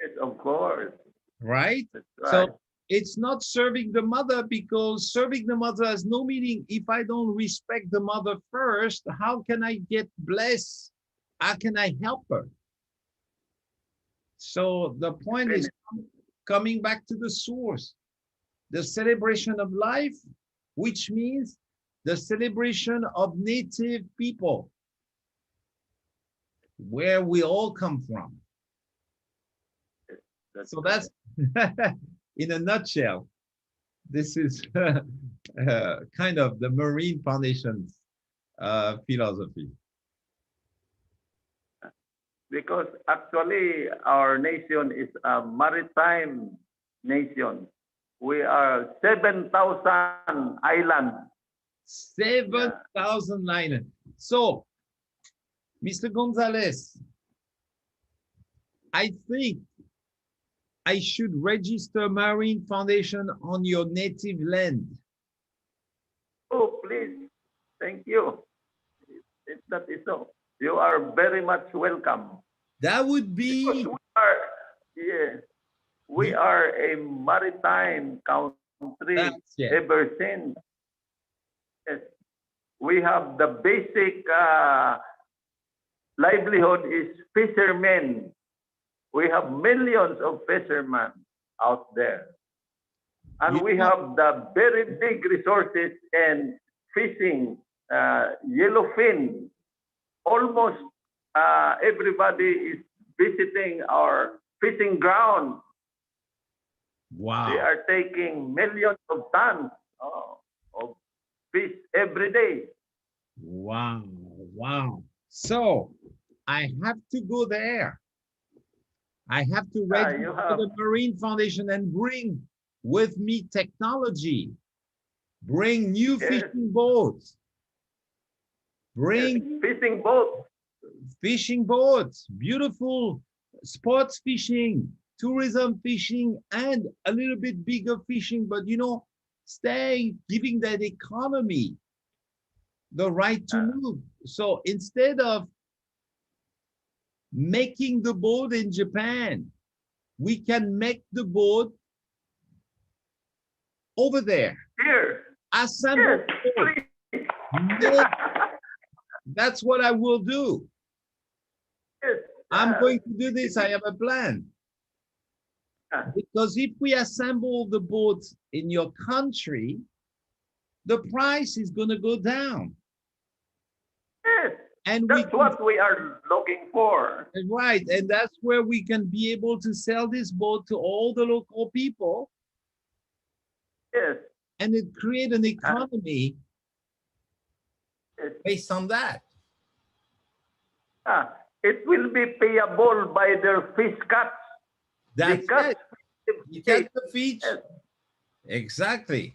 Yes, of course. Right? That's right. So it's not serving the mother, because serving the mother has no meaning. If I don't respect the mother first, how can I get blessed? How can I help her? So the point is coming back to the source, the celebration of life, which means the celebration of native people, where we all come from. So that's, in a nutshell, this is kind of the Marine Foundation's philosophy. Because actually our nation is a maritime nation. We are 7,000 islands. 7,000 islands. So, Mr. Gonzales, I think I should register Marine Foundation on your native land. Oh, please. Thank you. If that is so, you are very much welcome. That would be... Because we are a maritime country ever since. Yes. We have the basic livelihood is fishermen. We have millions of fishermen out there. And we have the very big resources in fishing, yellowfin. Almost everybody is visiting our fishing ground. Wow. They are taking millions of tons of fish every day. Wow, wow. So I have to go there. I have to register the Marine Foundation and bring with me technology, bring new fishing boats, bring fishing boat. Fishing boats, beautiful sports fishing, tourism fishing, and a little bit bigger fishing, but you know, stay giving that economy the right to Uh, move. So instead of making the boat in Japan, we can make the boat over there. Here. Assemble Yes, the boat. please. Make, that's what I will do. Yes. I'm going to do this. I have a plan. Uh, Because if we assemble the boats in your country, the price is going to go down. yes. And we That's can, what we are looking for. right, and that's where we can be able to sell this boat to all the local people, Yes. and it create an Uh, economy yes. based on that. Ah, it will be payable by their fish cuts. That's Because it. You catch the fish. yes. Exactly.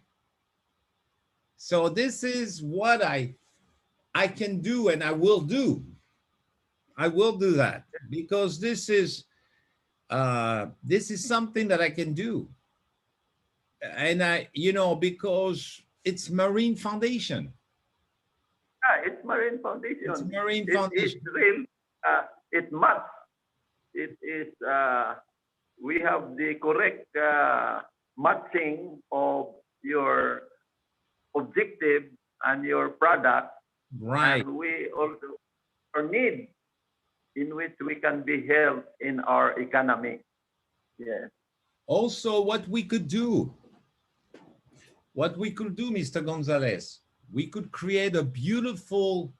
So this is what I can do, and I will do. I will do that because this is something that I can do. And I, you know, because it's Marine Foundation. Ah, it's Marine It's Foundation. Marine It is Foundation. real. It must. It is. We have the correct matching of your objective and your product, Right. and we also our need in which we can be held in our economy. Yes. Also, what we could do, Mr. Gonzales, we could create a beautiful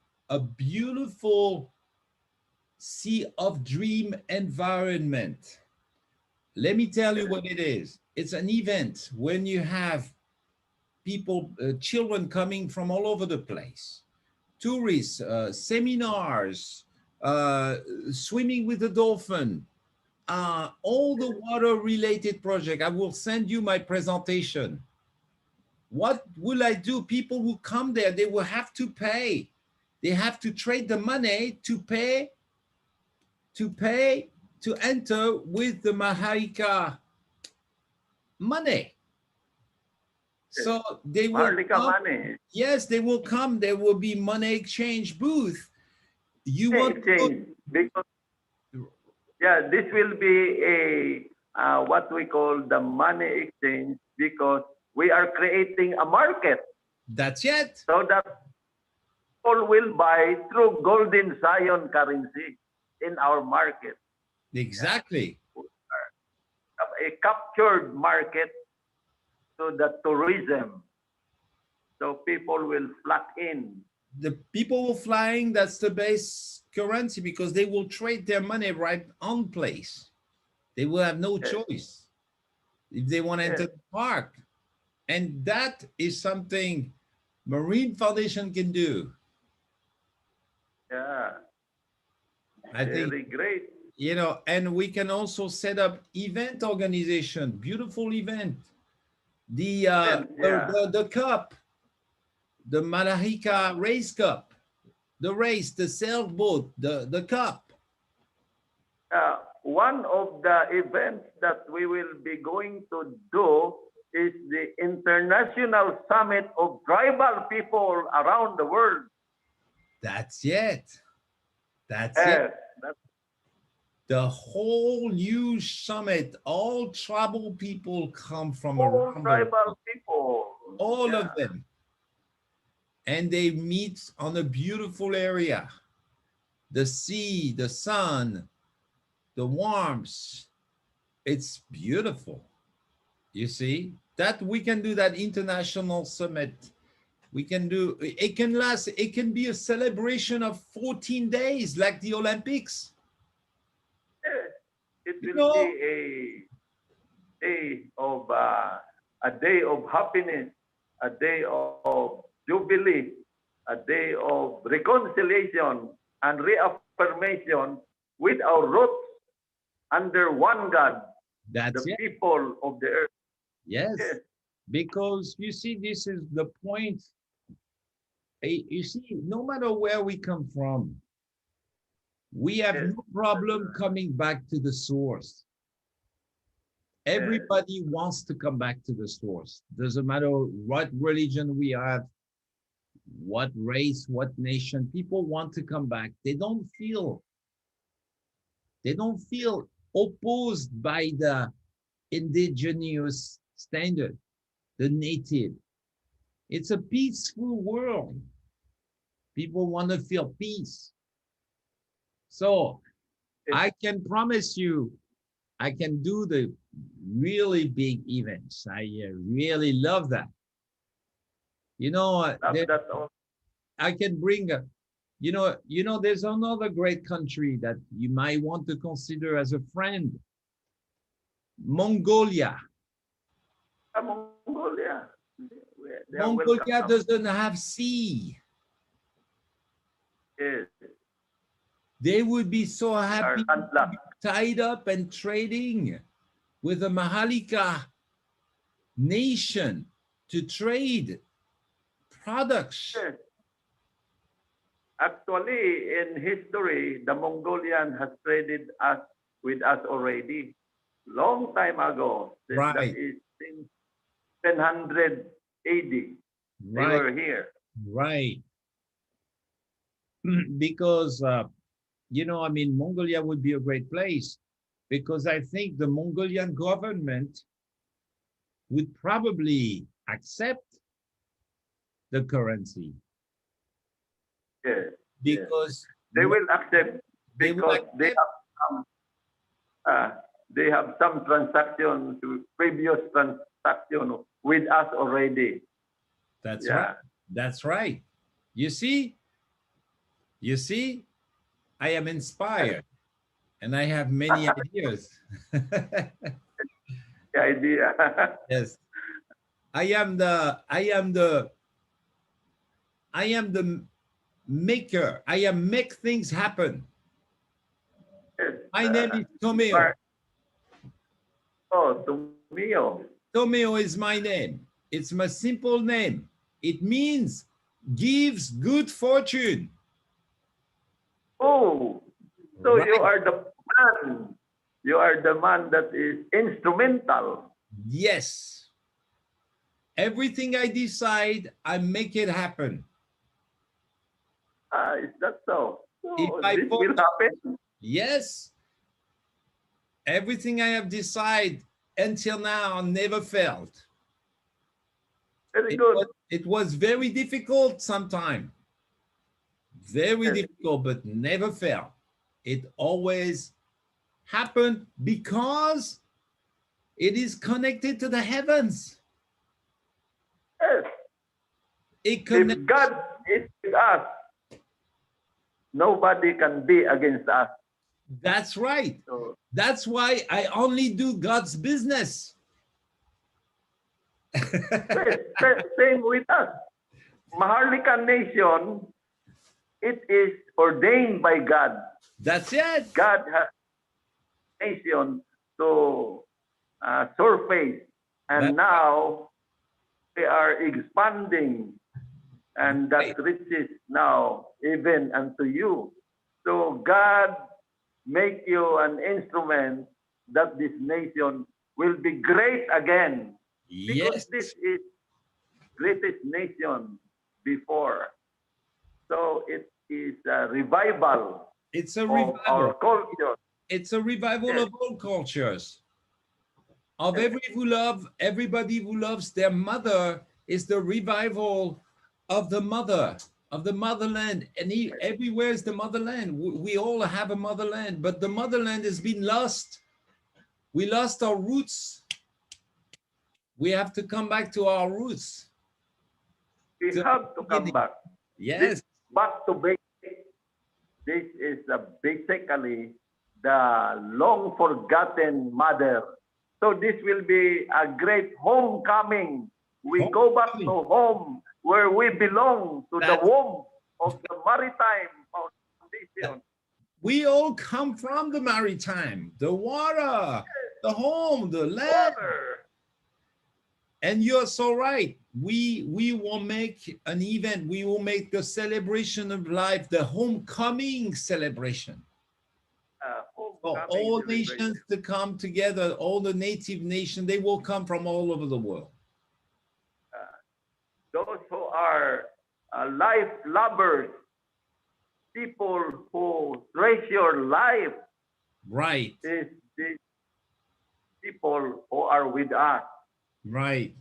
sea of dream environment. Let me tell you what it is. It's an event when you have people, children coming from all over the place, tourists, seminars, uh, swimming with the dolphin, all the water related project. I will send you my presentation. What will I do? People who come there, they will have to pay. They have to trade the money to pay to enter with the Maharlika money. So they will Maharlika come. money Yes, they will come. There will be money exchange booth. You want to go, exchange because yeah, this will be a what we call the money exchange because we are creating a market that's it. so that people will buy through golden Zion currency in our market. Yeah. Exactly. A captured market to the tourism. So people will flock in. The people who flying, that's the base currency because they will trade their money right on place. They will have no Yes, choice if they want to enter yes, the park. And that is something Marine Foundation can do. yeah, I think, very great. you know, and we can also set up event organization, beautiful event. And yeah, The cup, the Malahika Race Cup, the race, the sailboat, the cup. one of the events that we will be going to do is the International Summit of Tribal People around the world. That's it. That's it. Yes, that's The whole new summit, all tribal people come from all around the tribal world, people. all Yeah, of them. And they meet on a beautiful area. The sea, the sun, the warmth. It's beautiful. You see that we can do that international summit. We can do it, can last, it can be a celebration of 14 days like the Olympics. yes. It You will be know, a day of happiness, a day of jubilee, a day of reconciliation and reaffirmation with our roots under one God, that's the it. people of the earth. Yes. Yes, Because you see, this is the point You see, no matter where we come from, we have Yes. no problem coming back to the source. Yes. Everybody wants to come back to the source. Doesn't matter what religion we have, what race, what nation, people want to come back. They don't feel opposed by the indigenous standard, the native. It's a peaceful world. People want to feel peace. So Yes. I can promise you, I can do the really big events. I really love that. You know, Love that also. I can bring there's another great country that you might want to consider as a friend, Mongolia. Mongolia. They are Mongolia welcome. doesn't have sea. Yes. They would be so They are happy to landlocked. be tied up and trading with the Maharlika nation to trade products. Yes. Actually, in history, the Mongolian has traded us with us already. Long time ago. That Right, is since 1000 AD. They right, were here. right. Because, I mean, Mongolia would be a great place because I think the Mongolian government would probably accept the currency Yes. Yes. because They will accept they will because accept. some uh, they have some transaction to previous transaction with us already. That's right. Yeah. That's right. You see, you see, I am inspired and I have many ideas. The idea. Yes, I am the maker. I am make things happen. Yes. My name is You Tomeo. are, oh, Tomeo. Tomeo is my name. It's my simple name. It means gives good fortune. Oh, so you Right. are the man. You are the man that is instrumental. Yes. Everything I decide, I make it happen. Ah, is that so? If So I this put, will happen. yes, everything I have decided until now never failed. Very It good. was, it was very difficult sometimes, very Yes. difficult, but never failed. It always happened because it is connected to the heavens. Yes. It If connects. God is with us, nobody can be against us. That's right. So That's why I only do God's business. yes, same with us. Maharlika nation, it is ordained by God. That's it. God has nation to surface, and That's now they are expanding, and right. that reaches now even unto you. So God make you an instrument that this nation will be great again, because Yes. this is greatest nation before. So it is a revival It's a of our revival. culture. It's a revival Yes, of all cultures. Of yes, everybody who loves their mother is the revival of the mother, of the motherland. And everywhere is the motherland. We all have a motherland, but the motherland has been lost. We lost our roots. We have to come back to our roots, we to the have to come beginning. back. This Yes, back to basics. This is basically the long forgotten mother. So this will be a great homecoming. We go back homecoming. to home where we belong, to the That womb of the maritime foundation. we all come from the maritime, the water, the home, the land. Water. And you're so right. We will make an event. We will make the celebration of life, the homecoming celebration. For Homecoming all celebration. nations to come together, all the native nations, they will come from all over the world. Uh, those who are life lovers, people who treasure life, Right, is the people who are with us. right.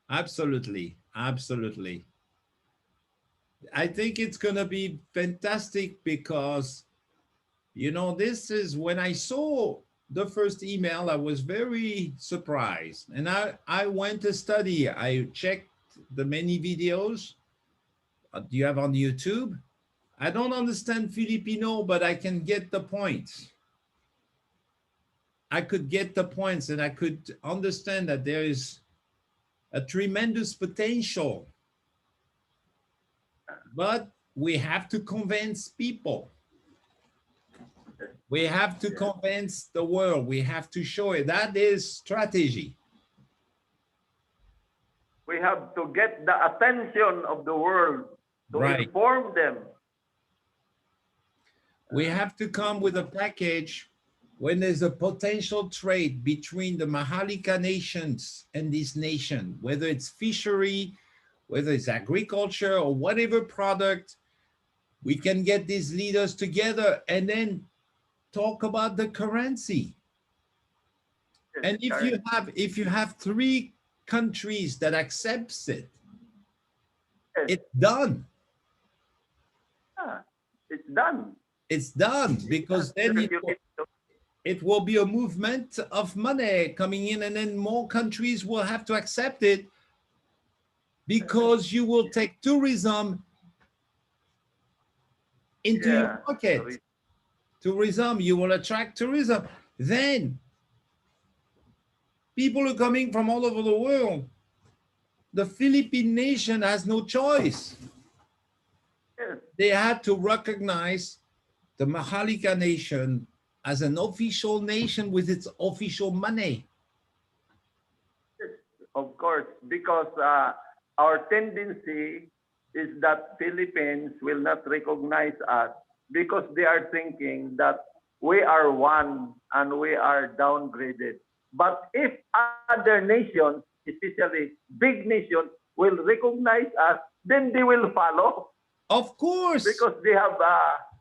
Absolutely, absolutely. I think it's going to be fantastic because, you know, this is when I saw the first email, I was very surprised. And I went to study. I checked the many videos you have on YouTube. I don't understand Filipino, but I can get the point. I could get the points and I could understand that there is a tremendous potential, but we have to convince people. We have to Yeah. convince the world. We have to show it. That is strategy. We have to get the attention of the world to Right. inform them. We have to come with a package when there's a potential trade between the Maharlika nations and this nation, whether it's fishery, whether it's agriculture or whatever product, we can get these leaders together and then talk about the currency. Yes, And correct. if you have three countries that accepts it, Yes. it's done. Ah, it's done. It's done because then it will be a movement of money coming in, and then more countries will have to accept it because you will take tourism into your Yeah. market. Tourism, you will attract tourism. Then people are coming from all over the world. The Philippine nation has no choice. Yes. They had to recognize the Maharlika nation as an official nation with its official money. Yes, of course, because our tendency is that Philippines will not recognize us because they are thinking that we are one and we are downgraded. But if other nations, especially big nations, will recognize us, then they will follow Of course, because they have,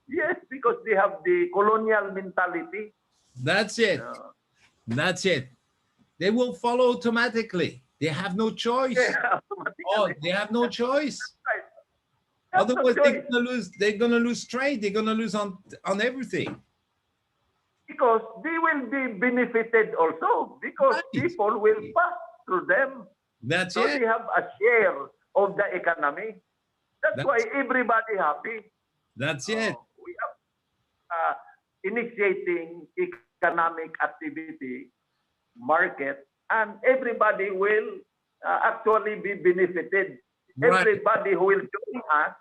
yes, because they have the colonial mentality. that's it. Uh, That's it. They will follow automatically. They have no choice. yeah, Oh, automatically. they have no choice. Right. They have no Otherwise, they're choice. gonna lose. They're gonna lose trade. They're gonna lose on everything. Because they will be benefited also because Right. people will pass through them. That's So it. they have a share of the economy. That's why That's everybody happy. that's it. We have initiating economic activity, market, and everybody will actually be benefited. Right. Everybody who will join us,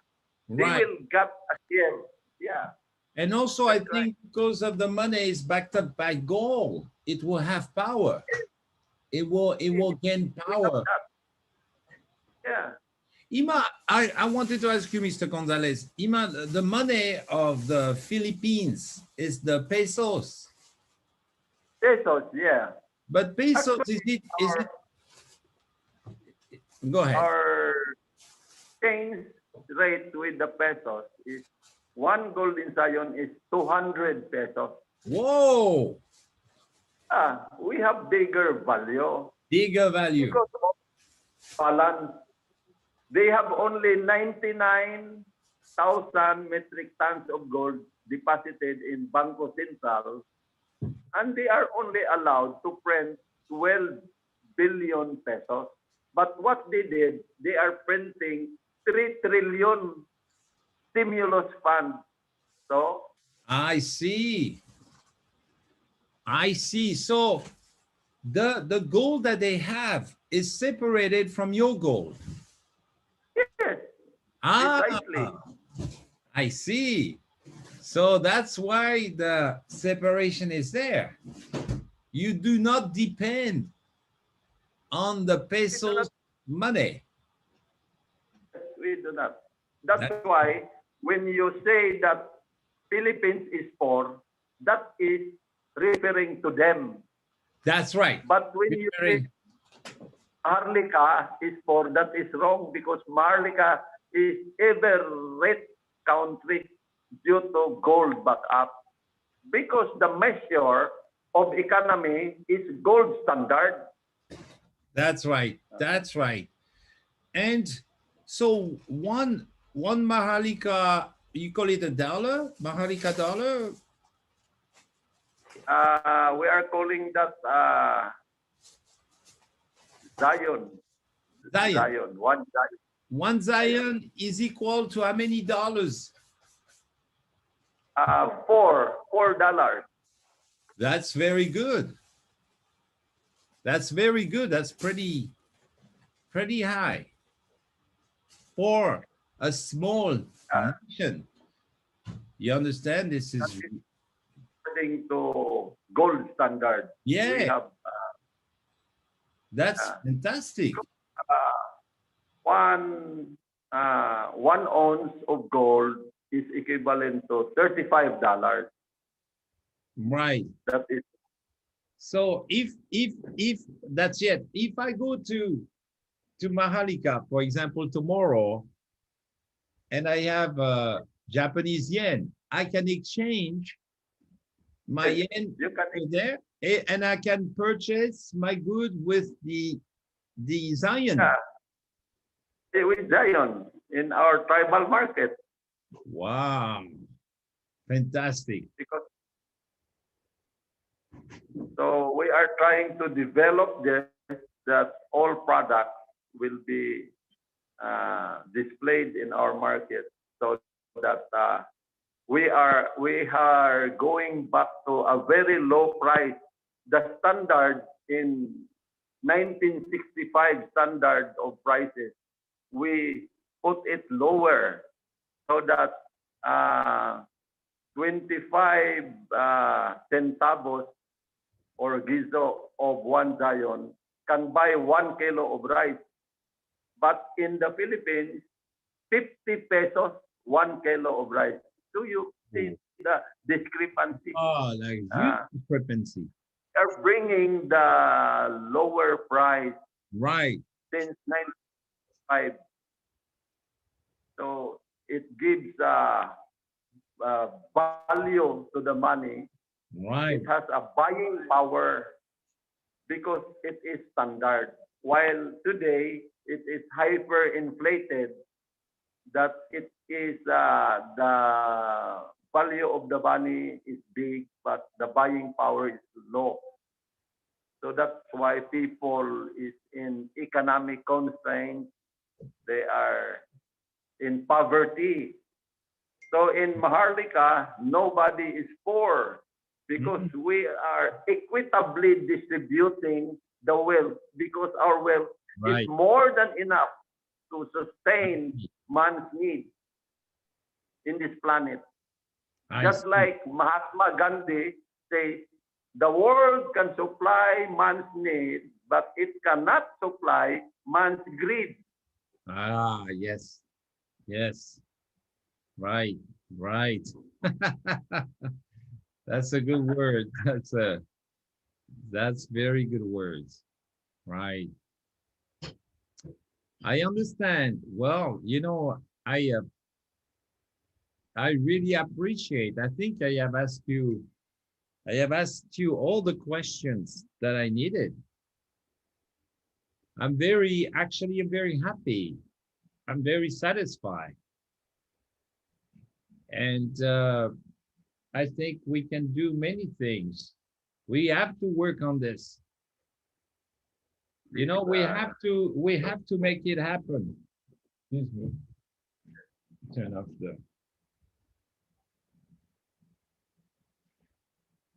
they Right. will get a share. Yeah, And also, I that's right. think because of the money is backed up by gold, it will have power. It will gain We have power. that. Yeah. Ima, I wanted to ask you, Mr. Gonzales. Ima, the money of the Philippines is the pesos. Pesos, yeah. But pesos, Actually, is it, go ahead. our exchange rate with the pesos is one gold in Zion is 200 pesos. Whoa, We have bigger value bigger value. because of balance. They have only 99,000 metric tons of gold deposited in Bangko Sentral, and they are only allowed to print 12 billion pesos. But what they did, they are printing 3 trillion stimulus fund. So, I see. I see. So the gold that they have is separated from your gold. yes, Ah, precisely. I see. So that's why the separation is there. You do not depend on the We do not. pesos money. We do not. That's That, why when you say that Philippines is poor, that is referring to them. that's right. But when you say Referring- Maharlika is poor, that is wrong because Maharlika is ever rich country due to gold backup. Because the measure of economy is gold standard. That's right. That's right. And so one Maharlika, you call it a dollar? Maharlika dollar? We are calling that Zion. Zion. Zion. One Zion. One Zion is equal to how many dollars? $4. That's very good. That's very good. That's pretty high for a small nation. You understand? This That is is according to gold standard. We yeah. have That's fantastic. one 1 ounce of gold is equivalent to $35. Right. That is So if that's it, if I go to Maharlika, for example, tomorrow, and I have Japanese yen, I can exchange my yen you can there, and I can purchase my good with the Zion. with Zion in our tribal market Wow, fantastic. because so we are trying to develop this that all products will be displayed in our market so that we are going back to a very low price. The standard in 1965 standard of prices, we put it lower so that 25 centavos or gizo of one Zion can buy 1 kilo of rice. But in the Philippines, 50 pesos, 1 kilo of rice. Do you see the discrepancy? Oh, like huge discrepancy. They're bringing the lower price Right. since 1995. So it gives value to the money. Right. It has a buying power because it is standard. While today it is hyperinflated, that it is the value of the money is big, but the buying power is low. So that's why people is in economic constraints. They are in poverty. So in Maharlika, nobody is poor because we are equitably distributing the wealth because our wealth Right. is more than enough to sustain man's needs in this planet. I Just see. like Mahatma Gandhi says, the world can supply man's need, but it cannot supply man's greed. Ah, yes. Yes. Right. Right. That's a good word. That's very good words. Right. I understand. Well, I really appreciate. I think I have asked you all the questions that I needed. I'm very happy. I'm very satisfied. And I think we can do many things. We have to work on this. We have to make it happen. Excuse me. Turn off the.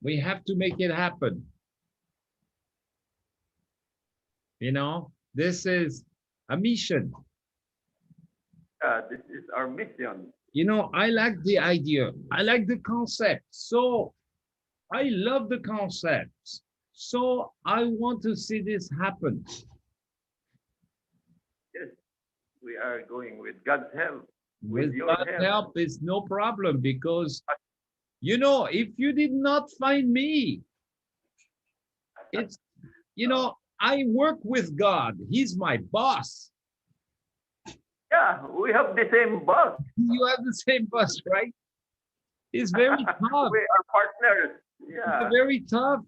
We have to make it happen. This is a mission. This is our mission. I like the idea. I like the concept. So I love the concept. So I want to see this happen. we are going with God's help, with With your God's help. help, it's no problem because, you know, if you did not find me, it's, you know, I work with God. He's my boss. Yeah, we have the same boss. You have the same boss, right? It's very tough. We are partners. It's Yeah. very tough.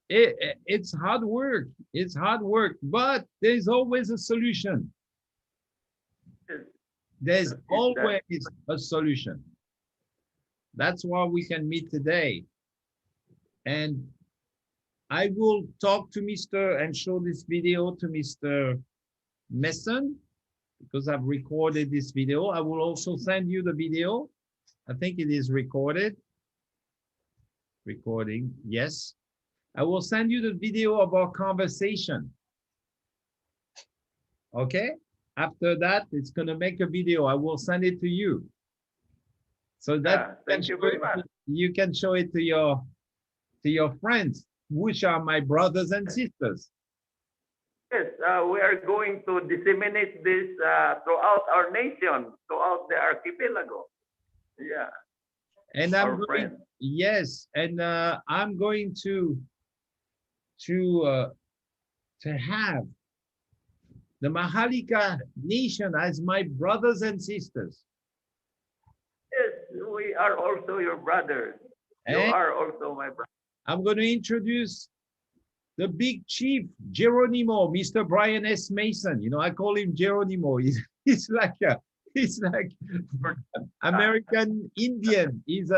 It's hard work. It's hard work, but there's always a solution. Yes, There's that is always that. a solution. That's why we can meet today. And I will talk to Mr. and show this video to Mr. Mason because I've recorded this video. I will also send you the video. I think it is recorded. Recording, yes. I will send you the video of our conversation. Okay? After that, it's going to make a video. I will send it to you. So that Thank you very much. you can show it to your friends, which are my brothers and sisters. Yes, we are going to disseminate this throughout our nation, throughout the archipelago. Yeah. And I'm going, yes, and I'm going to have the Maharlika nation as my brothers and sisters. Yes, we are also your brothers. You And are also my brother. I'm going to introduce the big chief, Geronimo, Mr. Brian S. Mason. You know, I call him Geronimo. He's like American Indian. His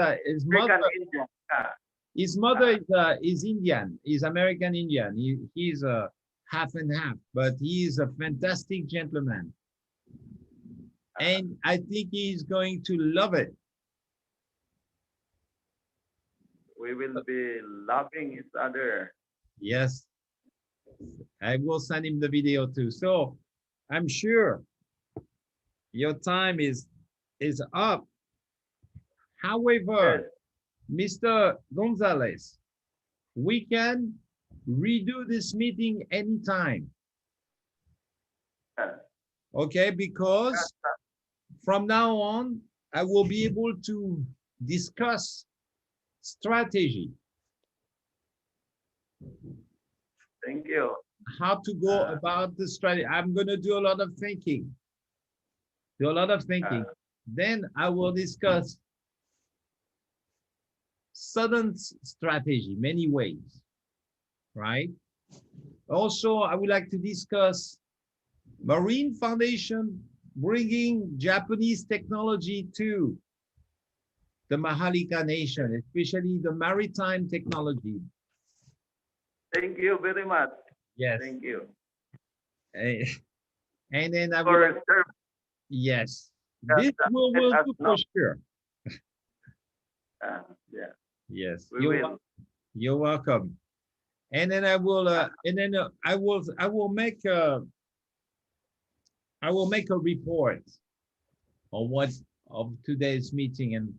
mother. Indian. His mother is Indian. He's American Indian. He's half and half, but he is a fantastic gentleman. And I think he's going to love it. We will be loving each other. Yes. I will send him the video too. So I'm sure your time is up. However, Yes. Mr. Gonzales, we can redo this meeting anytime. Okay, because from now on, I will be able to discuss strategy. Thank you. How to go about the strategy. I'm going to do a lot of thinking. Then I will discuss sudden strategy, many ways, right? Also, I would like to discuss Marine Foundation bringing Japanese technology to the Maharlika nation, especially the maritime technology. Thank you very much. Yes. Thank you. And then I For will, yes, this we'll do for sure. yeah. Yes, We will. you're welcome. And then I will, I will make a report on what of today's meeting and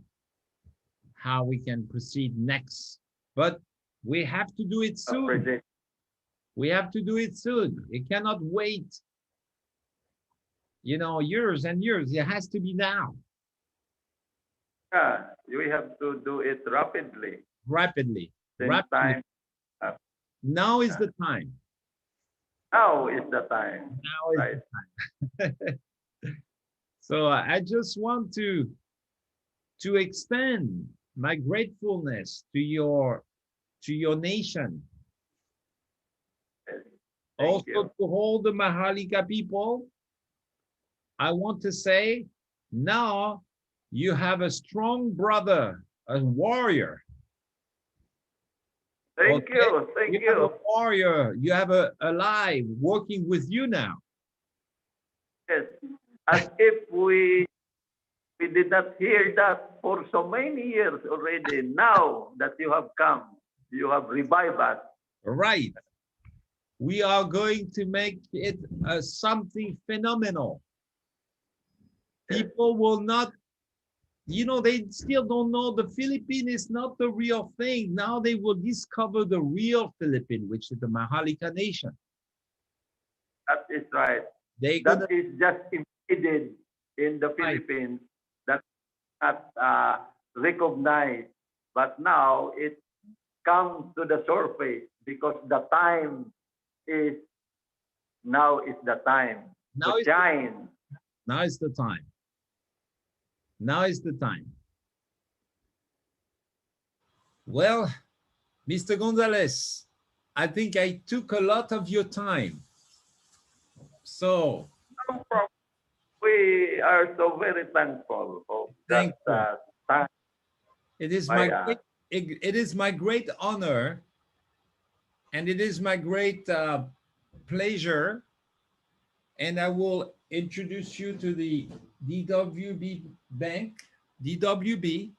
how we can proceed next. But we have to do it soon. We have to do it soon. It cannot wait, you know, years and years. It has to be now. Yeah, we have to do it rapidly. Rapidly. Time. Now is the time. Now is the time. Now is Right. the time. So I just want to extend my gratefulness to your nation. Thank Also you. to all the Maharlika people, I want to say now you have a strong brother, a warrior. Thank you. Thank You have a you. warrior. You have a ally working with you now. Yes. As if we did not hear that for so many years already. Now that you have come, you have revived us. Right. We are going to make it something phenomenal. People will not, you know, they still don't know the Philippine is not the real thing. Now they will discover the real Philippine, which is the Maharlika nation. That is right. They That is just did in the Right. Philippines that not recognized, but now it comes to the surface because the time is now is the time to Now is the, shine. now is the time. Now is the time. Well, Mr. Gonzales, I think I took a lot of your time. So No problem. We are so very thankful for that thankful. time It is by my us. it is my great honor, and it is my great pleasure. And I will introduce you to the DWB Bank, DWB,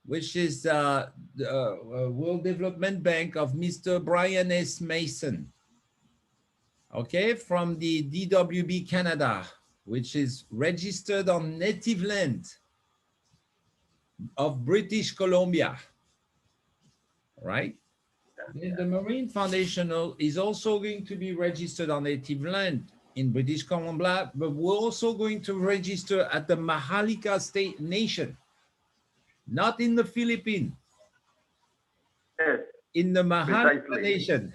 which is the World Development Bank of Mr. Brian S. Mason. Okay, from the DWB Canada, which is registered on native land of British Columbia, right? The Marine Foundation is also going to be registered on native land in British Columbia, but we're also going to register at the Maharlika State Nation, not in the Philippines, Yes, in the Maharlika precisely. Nation.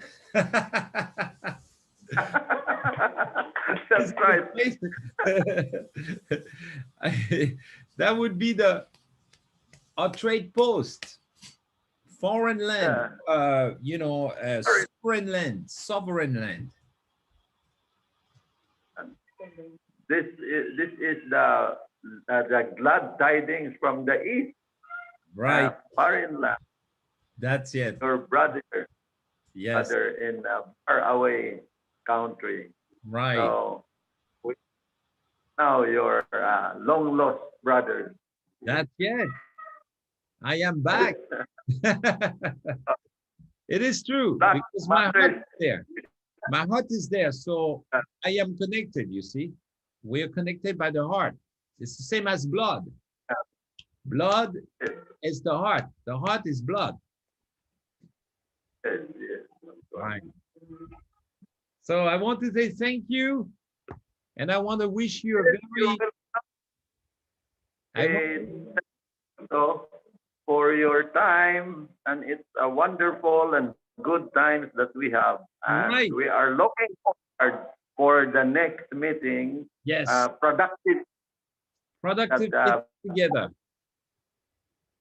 That's right. That would be our trade post, foreign land, Yeah. sovereign land. This is the glad tidings from the east, Right, foreign land, that's it. your brother, Yes, in a faraway country. right. So we, now your long lost brothers. That's it. I am back. It is true That because my heart matters. is there. My heart is there. So I am connected, you see. We are connected by the heart. It's the same as blood. Blood is the heart. The heart is blood. Yes, yes. Right. So I want to say thank you. And I want to wish you a very So for your time, and it's a wonderful and good times that we have, and right. we are looking forward for the next meeting. Yes. Productive Productive that together.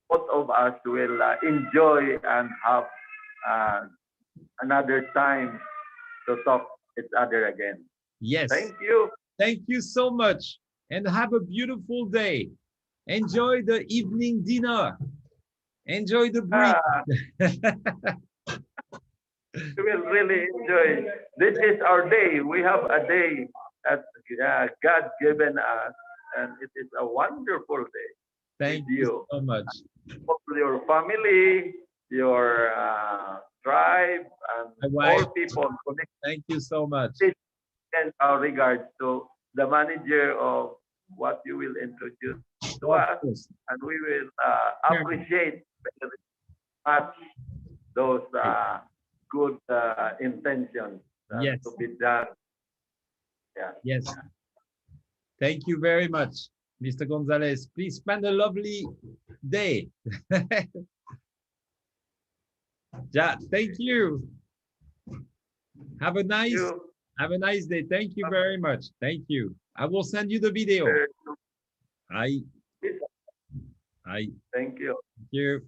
both of us will enjoy and have another time to talk each other again. Yes. Thank you. Thank you so much. And have a beautiful day. Enjoy the evening dinner. Enjoy the breeze. We will really enjoy. This is our day. We have a day that God given us, and it is a wonderful day. Thank you so much. For your family, your tribe, and all people connected. Thank you so much. And our regards to the manager of what you will introduce to us, and we will appreciate very much those good intentions to be done. Yeah. Yes. Thank you very much, Mr. Gonzales. Please spend a lovely day. Yeah, thank you. Have a nice day. Thank you very much. Thank you. I will send you the video. Thank you. Thank you. Thank you. Thank you.